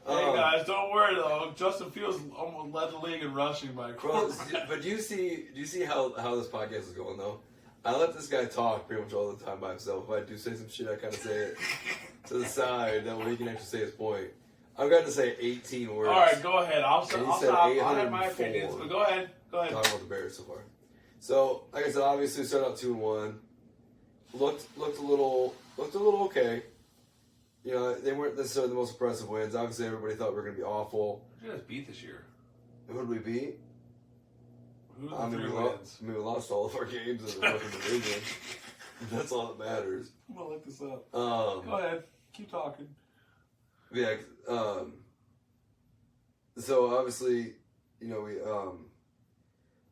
Hey guys, don't worry though. Justin Fields almost led the league in rushing by a quarterback. But do you see how this podcast is going though? I let this guy talk pretty much all the time by himself. If I do say some shit, I kind of say it to the side. That way he can actually say his point. I've got to say 18 words. All right, go ahead. I'll stop. I'll have my opinions, but go ahead. Talking about the Bears so far. So, like I said, obviously started out 2-1. Looked a little okay. You know, they weren't necessarily the most impressive wins. Obviously, everybody thought we were going to be awful. Who did you guys beat this year? Who did we beat? Who are the 3 wins? We lost all of our games in the fucking division. That's all that matters. I'm going to look this up. Go ahead. Keep talking. Yeah. So, obviously, you know, we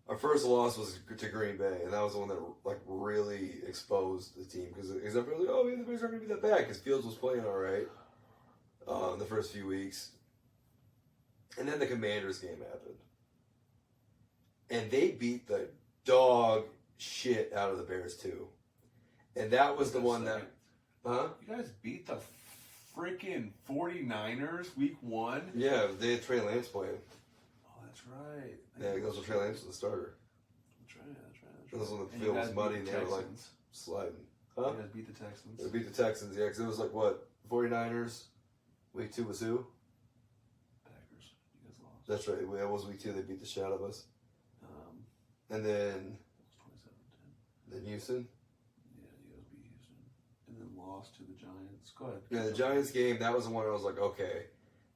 our first loss was to Green Bay, and that was the one that like really exposed the team because everybody was like, oh, the Bears aren't going to be that bad because Fields was playing all right in the first few weeks, and then the Commanders game happened, and they beat the dog shit out of the Bears too, and that was the one that, You guys beat the freaking 49ers week 1? Yeah, they had Trey Lance playing. That's right. Yeah, it goes with Trey Lance as the starter. That's right. That was when the field was muddy and they were like sliding. Huh? You guys beat the Texans. They beat the Texans, yeah, because it was like what? 49ers. Week 2 was who? Packers. You guys lost. That's right. That was week 2. They beat the shit out of us. And then. 27-10. Then Houston. Yeah, you guys beat Houston. And then lost to the Giants. Go ahead. Yeah, the Giants game, that was the one I was like, okay,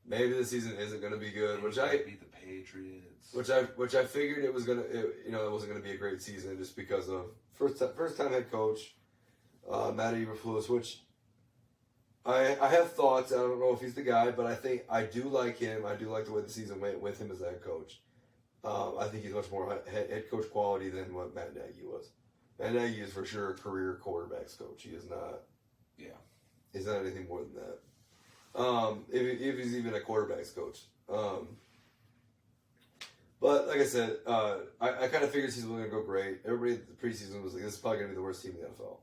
maybe the season isn't going to be good. Which I beat the Patriots. Which I figured it was gonna, it wasn't gonna be a great season just because of first time head coach, Matt Eberflus, which I have thoughts. I don't know if he's the guy, but I do like him. I do like the way the season went with him as head coach. I think he's much more head coach quality than what Matt Nagy was. Matt Nagy is for sure a career quarterbacks coach. He is not. Yeah. He's not anything more than that. If he's even a quarterbacks coach. But like I said, I kind of figured the season was going to go great. Everybody at the preseason was like, this is probably going to be the worst team in the NFL.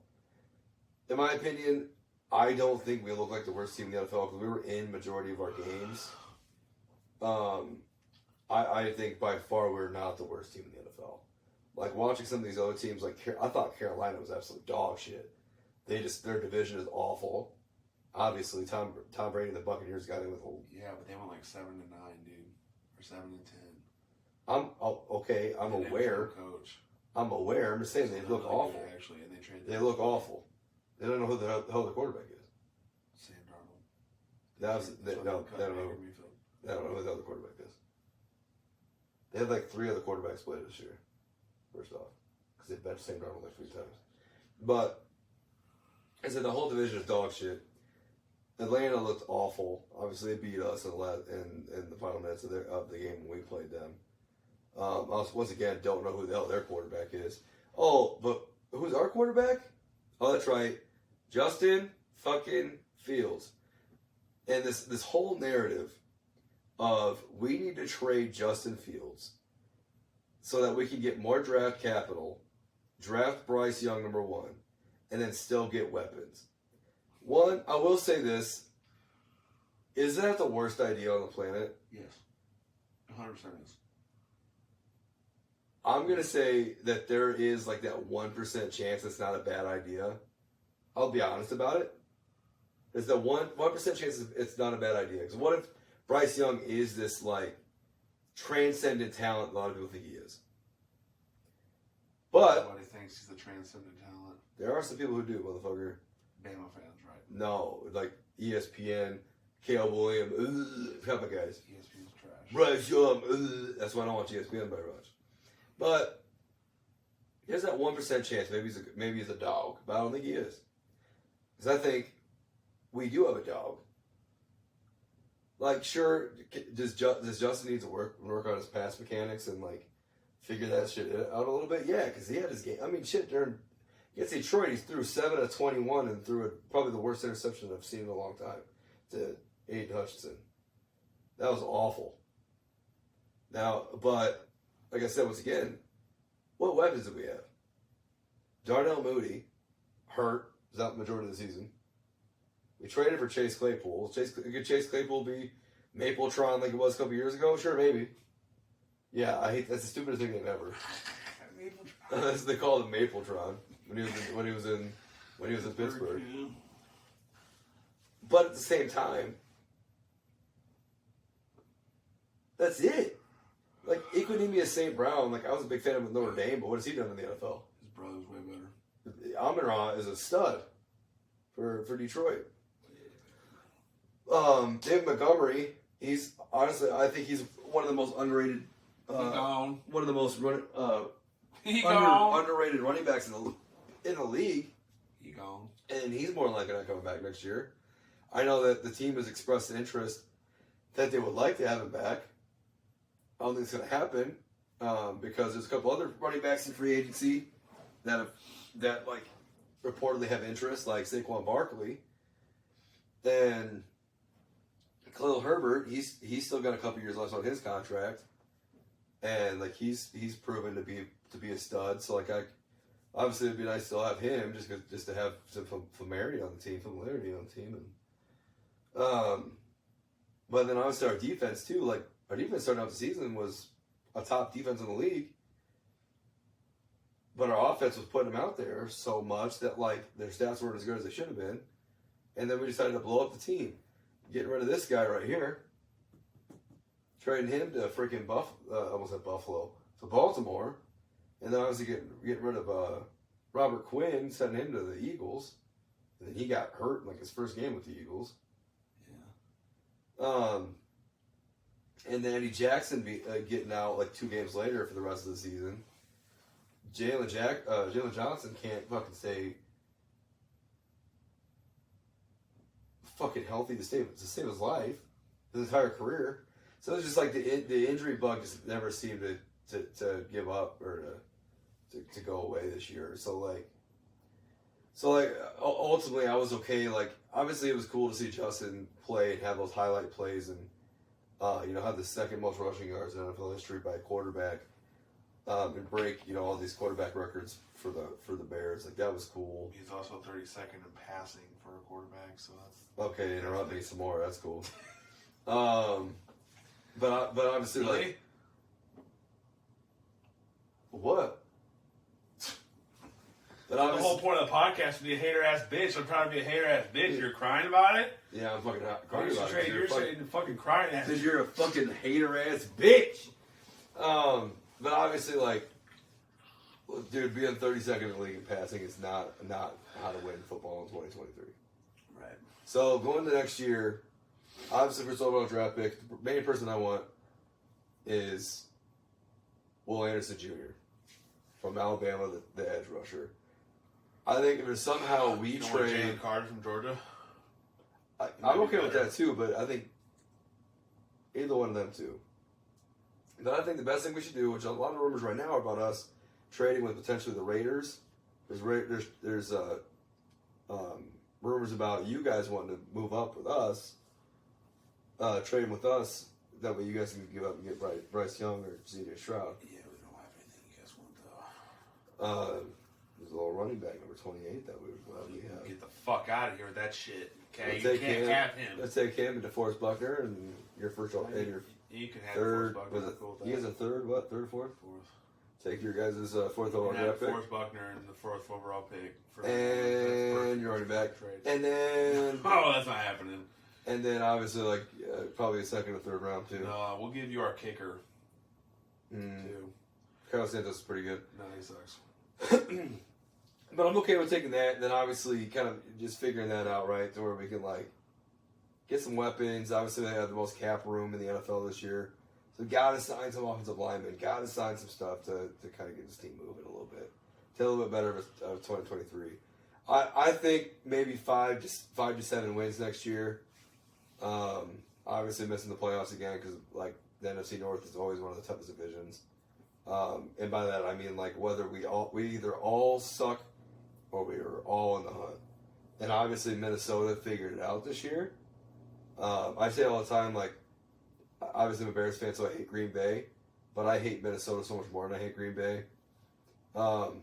In my opinion, I don't think we look like the worst team in the NFL because we were in majority of our games. I think by far we're not the worst team in the NFL. Like watching some of these other teams, like I thought Carolina was absolute dog shit. Their division is awful. Obviously, Tom Brady and the Buccaneers got in with a... Yeah, but they went like 7-9, dude, or 7-10. I'm aware. Coach. I'm aware. I'm just saying they look awful. Good, actually, and they look awful. They don't know who the hell the quarterback is. Sam Darnold. They don't know who the other quarterback is. They had like 3 other quarterbacks play this year. First off, because they benched Sam Darnold like 3 times. But I said the whole division is dog shit. Atlanta looked awful. Obviously, they beat us in the final minutes of the game when we played them. Once again, don't know who the hell their quarterback is. Oh, but who's our quarterback? Oh, that's right. Justin fucking Fields. And this whole narrative of we need to trade Justin Fields so that we can get more draft capital, draft Bryce Young number 1, and then still get weapons. One, I will say this. Is that the worst idea on the planet? Yes. 100% is. I'm going to say that there is like that 1% chance it's not a bad idea. I'll be honest about it. There's the 1% chance it's not a bad idea. Because what if Bryce Young is this like transcendent talent a lot of people think he is. But everybody thinks he's a transcendent talent. there are some people who do, motherfucker. Bama fans, right? No, like ESPN, Caleb Williams, type of guys. ESPN's trash. Bryce Young, that's why I don't watch ESPN very much. But he has that 1% chance. Maybe he's a dog, but I don't think he is. Because I think we do have a dog. Like, sure, does Justin need to work on his pass mechanics and like figure that shit out a little bit? Yeah, because he had his game. I mean, shit, against Detroit, he threw 7 of 21 and threw probably the worst interception I've seen in a long time to Aiden Hutchinson. That was awful. Now, but like I said, once again, what weapons do we have? Darnell Mooney, hurt, is out the majority of the season. We traded for Chase Claypool. Could Chase Claypool be Mapletron like it was a couple years ago? Sure, maybe. Yeah, I hate that's the stupidest thing they've ever. That's they called him Mapletron when he was in Pittsburgh. But at the same time, that's it. Like Equinemius St. Brown, like I was a big fan of him with Notre Dame, but what has he done in the NFL? His brother's way better. Amon-Ra is a stud for Detroit. David Montgomery, he's honestly, I think he's one of the most underrated. One of the most underrated running backs in the league. He gone. And he's more than likely not coming back next year. I know that the team has expressed an interest that they would like to have him back. I don't think it's going to happen because there's a couple other running backs in free agency that reportedly have interest, like Saquon Barkley and Khalil Herbert. He's still got a couple years left on his contract, and like he's proven to be a stud. So like obviously it'd be nice to still have him just to have some familiarity on the team, but then obviously our defense too. Like our defense starting out the season was a top defense in the league, but our offense was putting them out there so much that like their stats weren't as good as they should have been, and then we decided to blow up the team, getting rid of this guy right here, trading him to freaking almost at Buffalo, to Baltimore, and then obviously getting rid of Robert Quinn, sending him to the Eagles, and then he got hurt in like his first game with the Eagles. Yeah. And then Eddie Jackson getting out like 2 games later for the rest of the season. Jalen Johnson can't fucking stay fucking healthy to save his life, his entire career. So it's just like the injury bug just never seemed to give up or to go away this year. So ultimately I was okay. Like obviously it was cool to see Justin play and have those highlight plays and have the second most rushing yards in NFL history by a quarterback. And break, all these quarterback records for the Bears. Like that was cool. He's also 32nd in passing for a quarterback, so that's okay. Interrupt me some more. That's cool. But obviously, really? like what? But the whole point of the podcast is to be a hater ass bitch. I'm trying to be a hater ass bitch. You're crying about it. Yeah, I'm fucking crying about it. You're fucking crying at because you're a fucking hater ass bitch. But obviously, like, dude, being 32nd in the league in passing is not how to win football in 2023. Right. So going to next year, obviously first overall draft pick, the main person I want is Will Anderson Jr. from Alabama, the edge rusher. I think if somehow we trade Jalen Carter from Georgia, I'm okay with that too. But I think either one of them two. But I think the best thing we should do, which a lot of rumors right now are about us trading with potentially the Raiders. There's rumors about you guys wanting to move up with us, trading with us. That way you guys can give up and get Bryce Young or C.J. Stroud. Yeah, we don't have anything you guys want though. There's a little running back number 28 that we would gladly have. Get the fuck out of here with that shit. Okay, you can't have him. Let's take him and DeForest Buckner and your first and your you can have third. Buckner. He has a third. What? Third, fourth? Fourth. Take your guys' fourth overall draft pick. DeForest Buckner and the fourth overall pick. And you're already back. And then oh, that's not happening. And then obviously probably a second or third round too. No, we'll give you our kicker too. Carlos Santos is pretty good. No, he sucks. But I'm okay with taking that, and then obviously kind of just figuring that out, right, to where we can, like, get some weapons. Obviously, they have the most cap room in the NFL this year. So got to sign some offensive linemen. Got to sign some stuff to kind of get this team moving a little bit. To a little bit better of 2023. I think maybe 5 to 7 wins next year. Obviously missing the playoffs again because, like, the NFC North is always one of the toughest divisions. And by that I mean, like, whether we either all suck or we are all in the hunt. And obviously Minnesota figured it out this year. I say all the time, like, obviously I'm a Bears fan, so I hate Green Bay, but I hate Minnesota so much more than I hate Green Bay. So,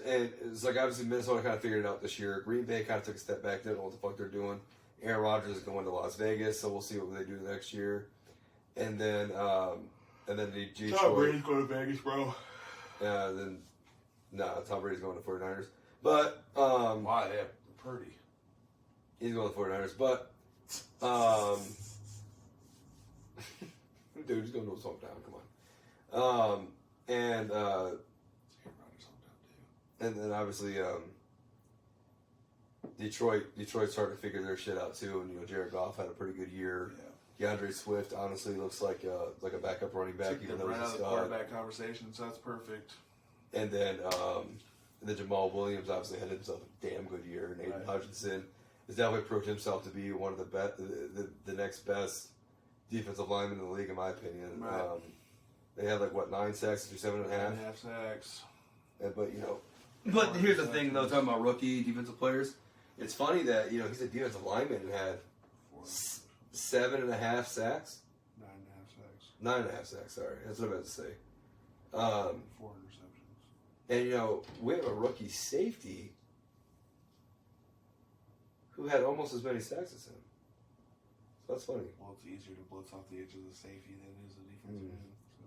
and it's like, obviously Minnesota kind of figured it out this year. Green Bay kind of took a step back, didn't know what the fuck they're doing. Aaron Rodgers is going to Las Vegas, so we'll see what they do next year. And then the Detroit. Tom Brady's going to Vegas, bro. Tom Brady's going to 49ers. But why? They have Purdy. He's going to 49ers, but dude, he's going to his hometown. Come on. And then obviously Detroit started to figure their shit out too, and Jared Goff had a pretty good year. Yeah. DeAndre Swift honestly looks like a backup running back, even though he's a stud. Quarterback conversation, so that's perfect. And then Jamal Williams obviously had himself a damn good year, and Aiden Hutchinson has definitely proved himself to be one of the next best defensive linemen in the league, in my opinion. Right. They had 9 sacks through 7.5. 7.5 sacks. But here's the thing, though, talking about rookie defensive players, it's funny that he's a defensive lineman and had 7.5 sacks. 9.5 sacks. 9.5 sacks. Sorry, that's what I meant to say. 4 interceptions. And we have a rookie safety who had almost as many sacks as him. So that's funny. Well, it's easier to blitz off the edge of the safety than it is a defensive end. So.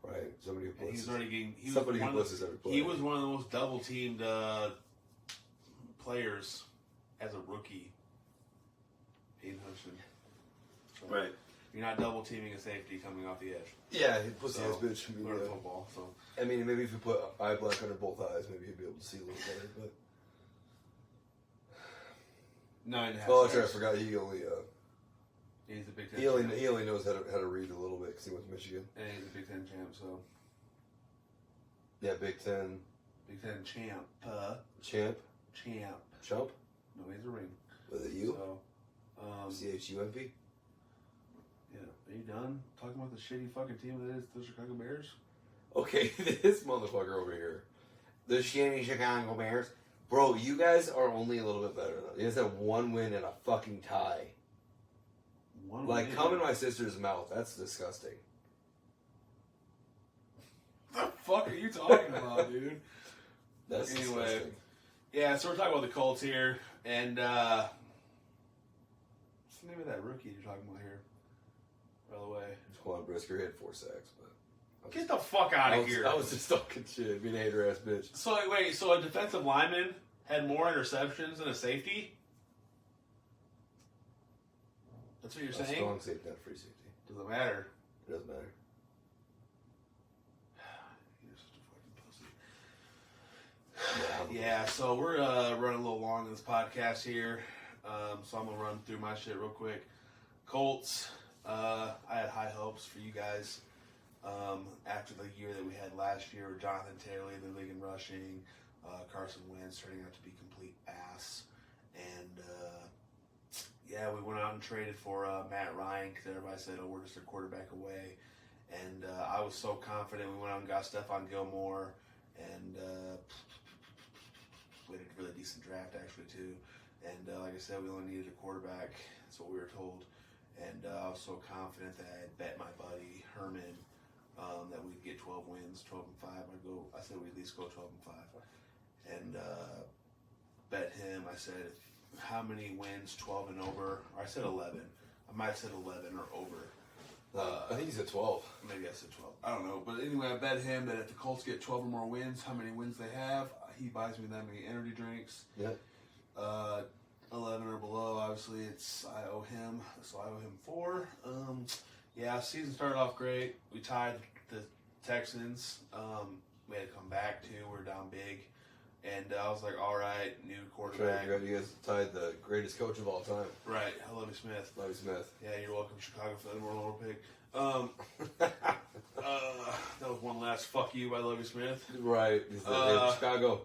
Right. Somebody who blitzes. He's already getting. Somebody who blitzes every play. He was one of the most double-teamed players as a rookie. Aiden Hutchinson. So right. You're not double-teaming a safety coming off the edge. Yeah, he puts his bitch. Learn football. So. I mean, maybe if you put eye black under both eyes, maybe he'd be able to see a little better. But 9.5. Oh, that's right. I forgot. He only. He's a Big Ten. He only knows how to read a little bit because he went to Michigan. And he's a Big Ten champ. So. Yeah, Big Ten. Big Ten champ. Champ. Chump. No, he's a ring. Was it you? So. CHUMP. Yeah. Are you done talking about the shitty fucking team that is the Chicago Bears? Okay, this motherfucker over here. The shitty Chicago Bears. Bro, you guys are only a little bit better though. You guys have 1 win and a fucking tie. Come in my sister's mouth. That's disgusting. What the fuck are you talking about, dude? That's disgusting. Yeah, so we're talking about the Colts here, and what's the name of that rookie you're talking about here? By the way, Jaquan Brisker had 4 sacks, but get the fuck out of here! I was just talking shit, being a hater ass bitch. So wait, so a defensive lineman had more interceptions than a safety? That's what you're saying? Strong safety, not free safety. Doesn't matter. It doesn't matter. You're such a fucking pussy. Yeah, so we're running a little long in this podcast here. So I'm going to run through my shit real quick. Colts, I had high hopes for you guys after the year that we had last year with Jonathan Taylor, the league in rushing, Carson Wentz turning out to be complete ass. And yeah, we went out and traded for Matt Ryan because everybody said, oh, we're just a quarterback away. And I was so confident. We went out and got Stephon Gilmore. And we had a really decent draft, actually, too. And like I said, we only needed a quarterback. That's what we were told. And I was so confident that I had bet my buddy Herman that we'd get 12 wins, 12-5. I said we'd at least go 12-5. And bet him. I said, how many wins, 12 and over? Or I said 11. I might have said 11 or over. I think he said 12. Maybe I said 12. I don't know. But anyway, I bet him that if the Colts get 12 or more wins, how many wins they have, he buys me that many energy drinks. Yeah. 11 or below, obviously, I owe him. So I owe him 4. Yeah, season started off great. We tied the Texans. We had to come back, too. We were down big. And I was like, all right, new quarterback. Sure, you guys tied the greatest coach of all time. Right, Lovie Smith. Lovie Smith. Yeah, you're welcome, Chicago for the number one pick. That was one last fuck you by Lovie Smith. Right. Chicago.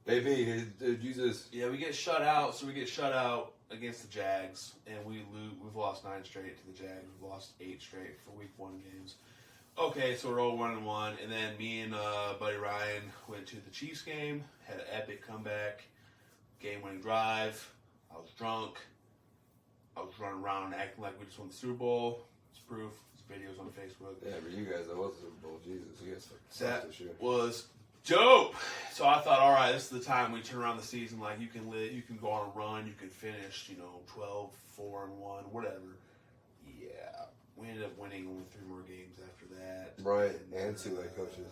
Baby, Jesus. Yeah, we get shut out. So we get shut out against the Jags, and we've lost 9 straight to the Jags. We've lost 8 straight for Week 1 games. Okay, so we're all 1-1, and then me and Buddy Ryan went to the Chiefs game, had an epic comeback, game-winning drive. I was drunk. I was running around acting like we just won the Super Bowl. It's proof. There's videos on Facebook. Yeah, but you guys, that was the Super Bowl. Jesus, you guys that this year. Was dope. So I thought, all right, this is the time we turn around the season. Like, you can go on a run, you can finish, 12, 4-1, whatever. Yeah. We ended up winning only 3 more games after that. Right, and 2 head coaches.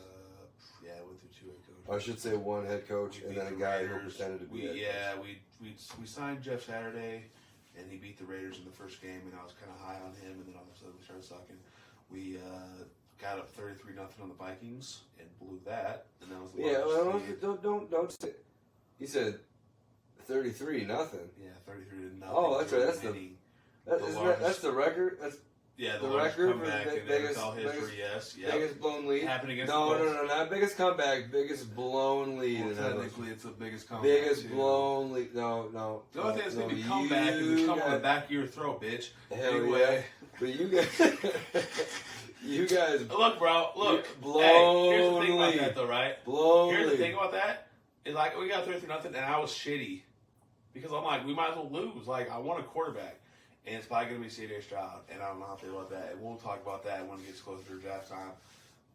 Yeah, I went through 2 head coaches. I should say 1 head coach and then a guy who pretended to be head coach. We signed Jeff Saturday, and he beat the Raiders in the first game, and I was kind of high on him, and then all of a sudden we started sucking. We got up 33-0 on the Vikings and blew that, and that was the don't say. He said 33-0. Yeah, 33-0. Oh, that's right. That's the record. That's the record comeback for in biggest NFL history. Yes, biggest blown lead. Happened against no, not biggest comeback. Biggest blown lead. Well, technically, it's the biggest comeback. Biggest blown lead. No. The only thing that's gonna be comeback is to come on the back of your throat, bitch. Hell anyway, yeah. But you guys. Look, bro. Look. Blown hey, here's the thing about lead. that, though, right? Blown Here's lead. the thing about that is like we got 33-0, and I was shitty because I'm like, we might as well lose. Like, I want a quarterback. And it's probably going to be C.J. Stroud, and I don't know how to feel about that. And we'll talk about that when it gets closer to draft time.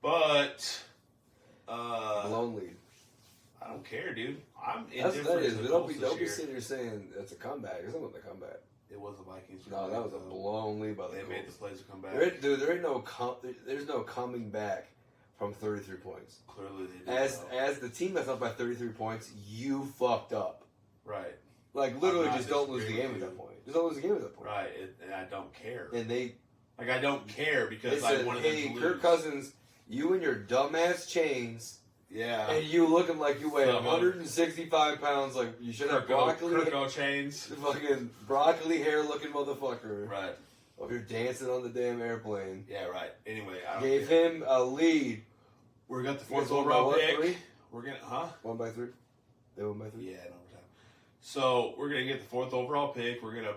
But blown lead. I don't care, dude. I'm indifferent. That is. To Don't the be sitting here saying that's a comeback. It's not a comeback. It was the Vikings. No, that was a blown lead by the They Colts. made the plays to come back. There's no coming back from 33 points. Clearly they did. As the team that's up by 33 points, you fucked up. Right. Like, literally just don't lose the game at that point. Just don't lose the game at that point. Right, and I don't care. And I don't care because they said, I wanted them to lose. Kirk Cousins, you and your dumbass chains, yeah, and you looking like you weigh 165 pounds, like you should have Kirko chains. Fucking broccoli hair looking motherfucker. Right. If you're dancing on the damn airplane. Yeah, right. Anyway, I don't Gave care. him a lead. We got the 4th overall pick. 3? We're going to, 1 by 3? They won by 3? Yeah, in overtime. So we're going to get the 4th overall pick. We're going to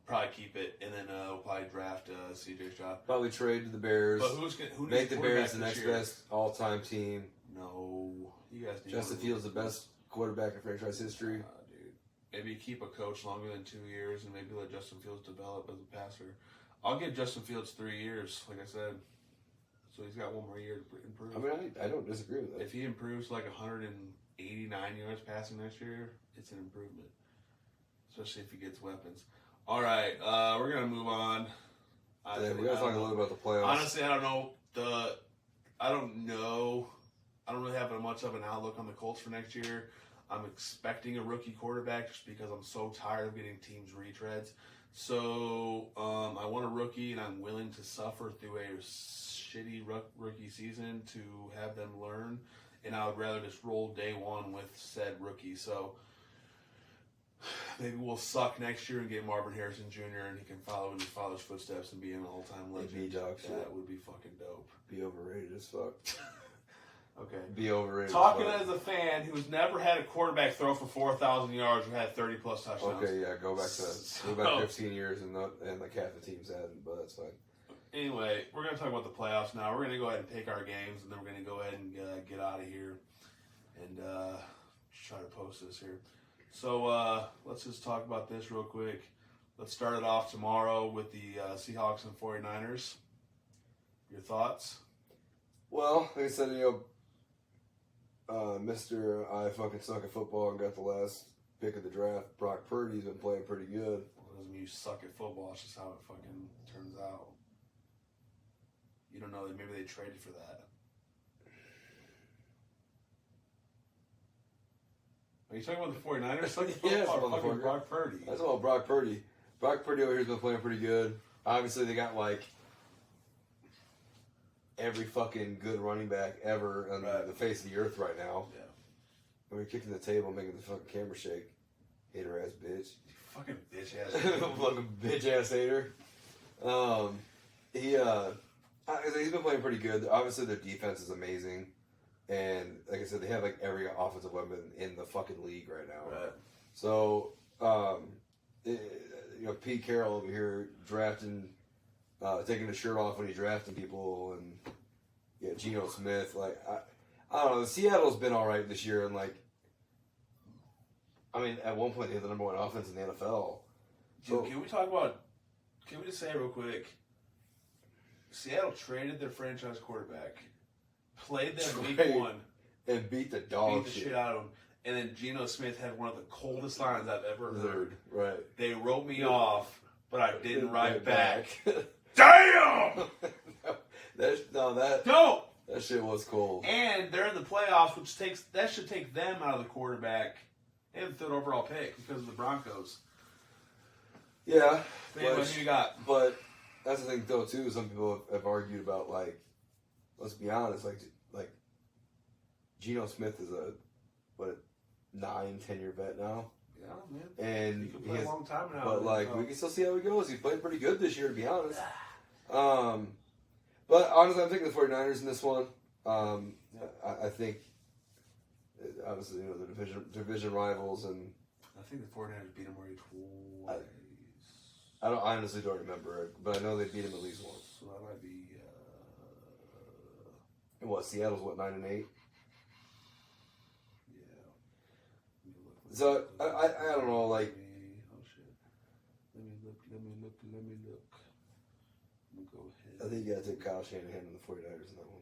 probably keep it, and then we'll probably draft C.J. Stroud. Probably trade to the Bears. But who make the Bears the next best all-time team. No, you guys. Justin Fields the best quarterback in franchise history. Dude, maybe keep a coach longer than 2 years, and maybe let Justin Fields develop as a passer. I'll give Justin Fields 3 years, like I said. So he's got 1 more year to improve. I mean, I don't disagree with that. If he improves like 189 yards passing next year, it's an improvement. Especially if he gets weapons. All right, we're gonna move on. We gotta talk a little about the playoffs. Honestly, I don't know. I don't know. I don't really have much of an outlook on the Colts for next year. I'm expecting a rookie quarterback just because I'm so tired of getting teams retreads. So I want a rookie, and I'm willing to suffer through a shitty rookie season to have them learn. And I would rather just roll day one with said rookie. So maybe we'll suck next year and get Marvin Harrison Jr. and he can follow in his father's footsteps and be an all-time legend. That would be fucking dope. Be overrated as fuck. Okay. Be overrated. Talking as a fan who's never had a quarterback throw for 4,000 yards or had 30 plus touchdowns. Okay, yeah, go back 15 years and like half the teams hadn't, but that's fine. Anyway, we're going to talk about the playoffs now. We're going to go ahead and pick our games, and then we're going to go ahead and get out of here and try to post this here. So let's just talk about this real quick. Let's start it off tomorrow with the Seahawks and 49ers. Your thoughts? Well, like I said, Mr. I fucking suck at football and got the last pick of the draft. Brock Purdy's been playing pretty good. Well, it doesn't mean you suck at football. It's just how it fucking turns out. You don't know that maybe they traded for that. Are you talking about the 49ers? Yeah, fucking Brock Purdy. That's all Brock Purdy. Brock Purdy over here has been playing pretty good. Obviously, they got like every fucking good running back ever on the face of the earth right now. Yeah. I mean, kicking the table, making the fucking camera shake. Hater ass bitch. Fucking bitch ass. Fucking bitch ass hater. He's been playing pretty good. Obviously, their defense is amazing, and like I said, they have like every offensive weapon in the fucking league right now. Right. So, Pete Carroll over here drafting, taking his shirt off when he's drafting people, and Geno Smith. Like I don't know. Seattle's been all right this year, and like, I mean, at one point they had the number one offense in the NFL. So, Dude, can we just say real quick? Seattle traded their franchise quarterback, played them week one, and beat the dog shit out of them. And then Geno Smith had one of the coldest lines I've ever heard. Right. They wrote me off, but I didn't write back. Damn! That shit was cold. And they're in the playoffs, which should take them out of the quarterback. They have the third overall pick because of the Broncos. Yeah. Anyway, who you got? But that's the thing, though, too. Some people have argued about, like, let's be honest, like Geno Smith is a 9-10 year vet now. Yeah, man. And he can play a long time now. But like, we can still see how he goes. He's played pretty good this year, to be honest. But honestly, I'm taking the 49ers in this one. I think, obviously, the division rivals, and I think the 49ers beat him already twice. I honestly don't remember it, but I know they beat him at least once. So that might be. And what, Seattle's 9-8? So I don't know, like. Oh shit! Let me look. Let me go ahead. I think you gotta take Kyle Shanahan and the 49ers in that one.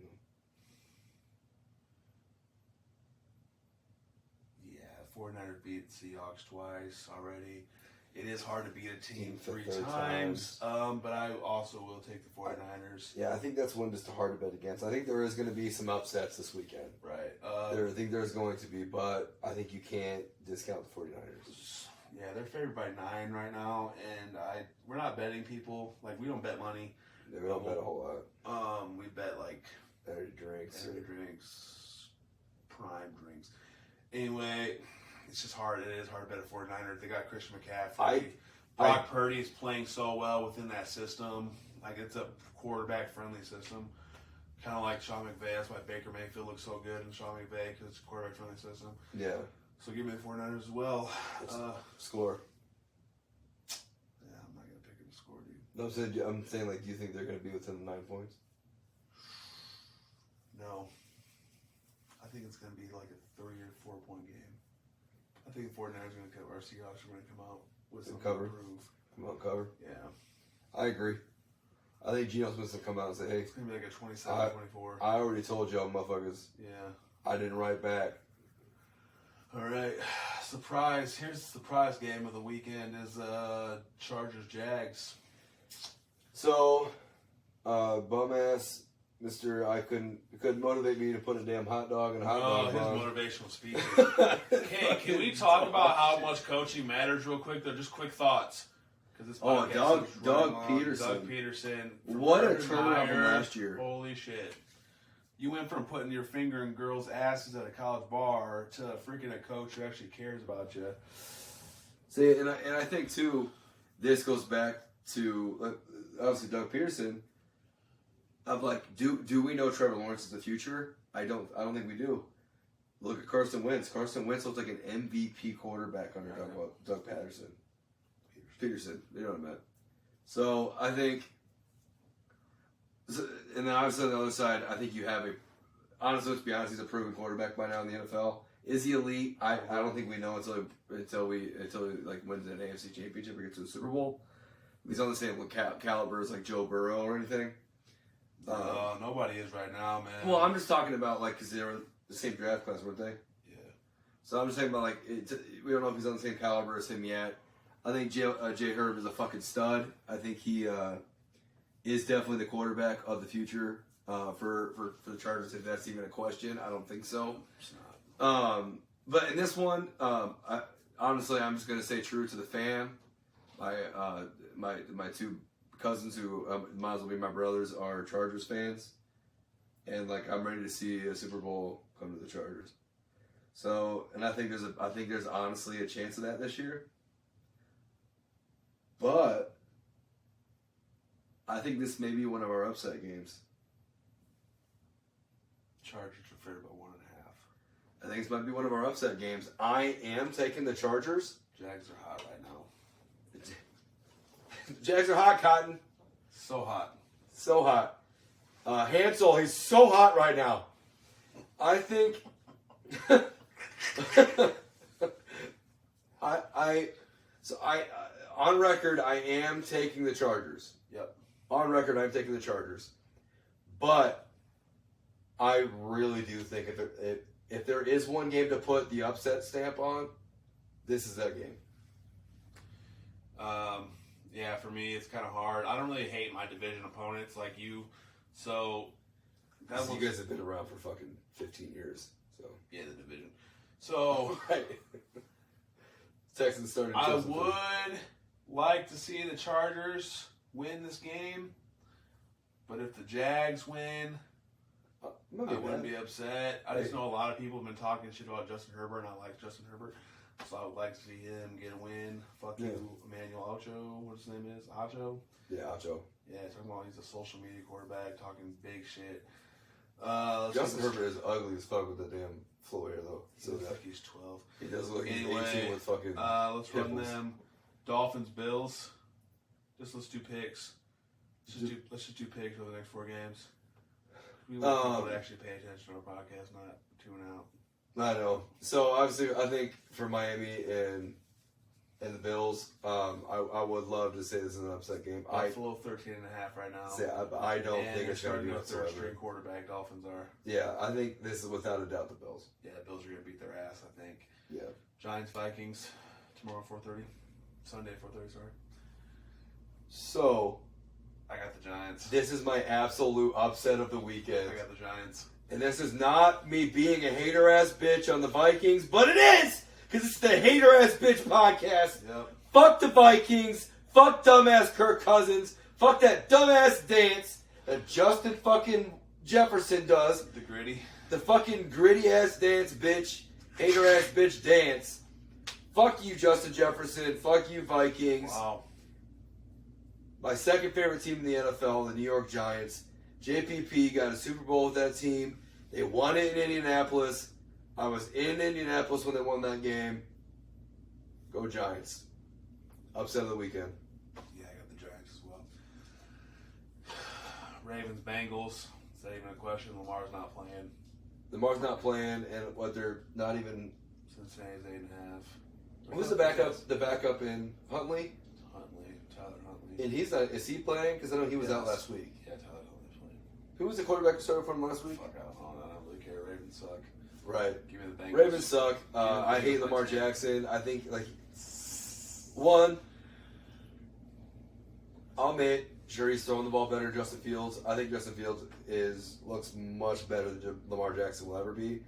Yeah, 49ers beat the Seahawks twice already. It is hard to beat a team three times. But I also will take the 49ers. Yeah, I think that's one just hard to bet against. I think there is going to be some upsets this weekend. Right. I think there's going to be, but I think you can't discount the 49ers. Yeah, they're favored by 9 right now, and we're not betting people. Like, we don't bet money. Yeah, we don't bet a whole lot. We bet, like... Energy drinks. Prime drinks. Anyway... It's just hard. It is hard to bet a 49er. They got Christian McCaffrey. Brock Purdy is playing so well within that system. Like, it's a quarterback-friendly system. Kind of like Sean McVay. That's why Baker Mayfield looks so good in Sean McVay, because it's a quarterback-friendly system. Yeah. So give me the 49ers as well. Score. Yeah, I'm not going to pick him to score, dude. No, I'm saying, like, do you think they're going to be within the 9 points? No. I think it's going to be like a 3 or 4 point game. I think the 49ers are going to cover. Our Seahawks are going to come out with some cover. Come out cover. Yeah. I agree. I think Geno Smith's going to come out and say, hey. It's going to be like a 27-24. I already told y'all, motherfuckers. Yeah. I didn't write back. All right. Surprise. Here's the surprise game of the weekend is Chargers-Jags. So, bum-ass Mr. Couldn't motivate me to put a damn hot dog in a hot dog. Oh, his motivational speeches. Okay, can we talk about how much coaching matters real quick? They're just quick thoughts. Doug Peterson. Doug Peterson. What a turnaround from last year. Holy shit. You went from putting your finger in girls' asses at a college bar to freaking a coach who actually cares about you. See, and I think, too, this goes back to, obviously, Doug Peterson. Of like, do we know Trevor Lawrence is the future? I don't think we do. Look at Carson Wentz. Carson Wentz looks like an MVP quarterback under Doug Peterson. You know what I meant. So I think, and then obviously on the other side, I think you have honestly, let's be honest, he's a proven quarterback by now in the NFL. Is he elite? I don't think we know until he like wins an AFC championship or gets to the Super Bowl. He's on the same caliber as like Joe Burrow or anything. Nobody is right now, man. Well, I'm just talking about, like, because they were the same draft class, weren't they? Yeah. So I'm just talking about, like, we don't know if he's on the same caliber as him yet. I think J-Herb is a fucking stud. I think he is definitely the quarterback of the future for the Chargers, if that's even a question. I don't think so. It's not. But in this one, honestly, I'm just going to stay true to the fan. My two cousins who might as well be my brothers are Chargers fans. And I'm ready to see a Super Bowl come to the Chargers. So, and I think there's honestly a chance of that this year. But I think this may be one of our upset games. Chargers are favored by 1.5. I think this might be one of our upset games. I am taking the Chargers. Jags are hot right now. The Jags are hot, Cotton. So hot. So hot. Hansel, he's so hot right now. I think... on record, I am taking the Chargers. Yep. On record, I'm taking the Chargers. But I really do think if there is one game to put the upset stamp on, this is that game. Yeah, for me, it's kind of hard. I don't really hate my division opponents like you. So, you guys have been around for fucking 15 years. So yeah, the division. So, right. Texans started. I would like to see the Chargers win this game, but if the Jags win, I wouldn't be upset. I just know a lot of people have been talking shit about Justin Herbert, and I like Justin Herbert, so I would like to see him get a win. Fuck you, Emmanuel Ocho. What his name is? Ocho? Yeah, Ocho. Yeah, talking about he's a social media quarterback, talking big shit. Justin Herbert is ugly as fuck with the damn flow hair, though. He looks like he's 12. He does look like he's 18 with fucking let's run them. Dolphins, Bills. Let's do picks. Let's just do picks over the next 4 games. We want people to actually pay attention to our podcast, not tune out. I know. So obviously, I think for Miami and the Bills, I would love to say this is an upset game. Buffalo 13.5 right now. I don't think it's going to be whatsoever. Third string quarterback. Dolphins are. Yeah, I think this is without a doubt the Bills. Yeah, the Bills are going to beat their ass. I think. Yeah. Giants, Vikings tomorrow 4:30. Sunday 4:30. Sorry. So. I got the Giants. This is my absolute upset of the weekend. I got the Giants. And this is not me being a hater-ass bitch on the Vikings, but it is! Because it's the Hater-Ass Bitch Podcast. Yep. Fuck the Vikings. Fuck dumbass Kirk Cousins. Fuck that dumbass dance that Justin fucking Jefferson does. The gritty. The fucking gritty-ass dance, bitch. Hater-ass bitch dance. Fuck you, Justin Jefferson. Fuck you, Vikings. Wow. My second favorite team in the NFL, the New York Giants. JPP got a Super Bowl with that team. They won it in Indianapolis. I was in Indianapolis when they won that game. Go Giants. Upset of the weekend. Yeah, I got the Giants as well. Ravens, Bengals. Is that even a question? Lamar's not playing. Lamar's not playing, and what they're not even. Cincinnati's 8.5. Who's the backup? The backup in Huntley. Tyler Huntley. And he's not. Is he playing? Because I know he was out last week. Yeah, Tyler Huntley's playing. Who was the quarterback who started for him last week? Fuck, I don't know. I don't really care. Ravens suck. Right. Give me the Bengals. Ravens suck. I hate Lamar Jackson. I think one. I'll admit, sure he's throwing the ball better than Justin Fields. I think Justin Fields looks much better than Lamar Jackson will ever be.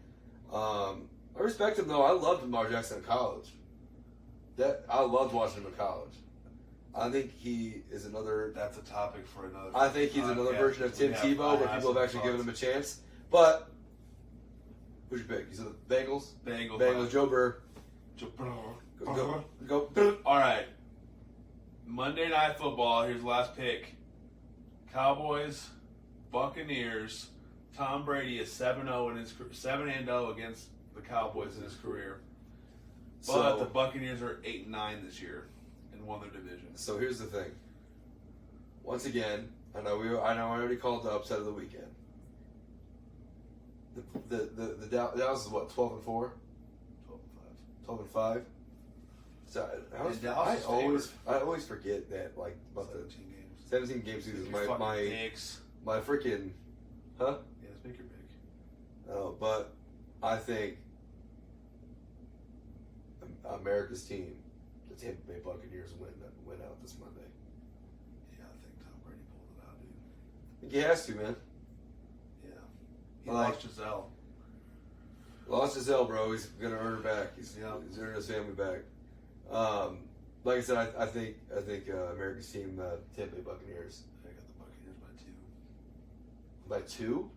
I respect him though. I loved Lamar Jackson in college. I loved watching him in college. I think he is another. That's a topic for another. I think he's another version of Tim Tebow, where people have actually given him a chance. But who's your pick? You said the Bengals. Bengals. Joe Burr. Go. All right. Monday Night Football. Here's the last pick. Cowboys, Buccaneers. Tom Brady is 7-0 in his 7-0 against the Cowboys in his career. But the Buccaneers are 8-9 this year and won their division. So here's the thing. Once again, I know I already called the upset of the weekend. The Dallas is what, 12-4? 12-5. 12-5. So I always forget that, like, about 17 games. 17 game season. My freaking, huh? Yeah, let's make your pick. Oh, but I think America's team, the Tampa Bay Buccaneers, win out this Monday. Yeah, I think Tom Brady pulled it out, dude. I think he has to, man. Yeah. He lost Giselle. Lost Giselle, bro. He's gonna earn her back. He's earning his family back. Like I said, I think America's team, Tampa Bay Buccaneers. I got the Buccaneers by 2. By 2?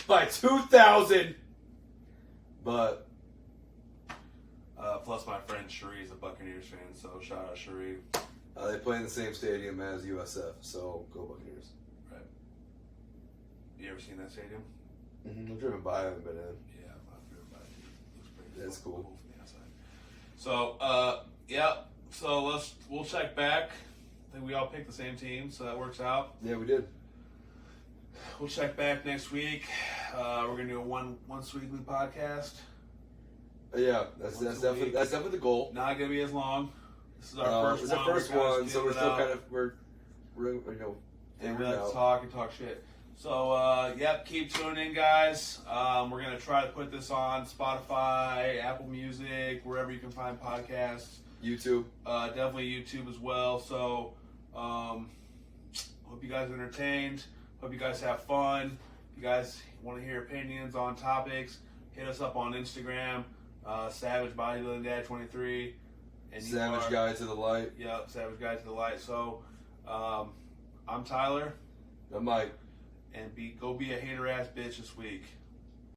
by 2,000. But plus my friend Sheree is a Buccaneers fan, so shout out Sheree. they play in the same stadium as USF, so go Buccaneers. Right. You ever seen that stadium? Mm-hmm. I've driven by, I haven't been in. Yeah, I've driven by. It looks pretty That's cool. From the outside. So, yeah. So we'll check back. I think we all picked the same team, so that works out. Yeah, we did. We'll check back next week. We're gonna do a once weekly podcast. Yeah, that's definitely the goal. Not gonna be as long. This is our first it's one. our first one, so we're still out. kind of we're And we like to talk and talk shit. So, yep, keep tuning in, guys. We're going to try to put this on Spotify, Apple Music, wherever you can find podcasts. YouTube. Definitely YouTube as well. So, hope you guys are entertained. Hope you guys have fun. If you guys want to hear opinions on topics, hit us up on Instagram, Savage Bodybuilding Dad 23. And Savage Guide to the Light. Yep, Savage Guide to the Light. So, I'm Tyler. I'm Mike. And go be a hater ass bitch this week.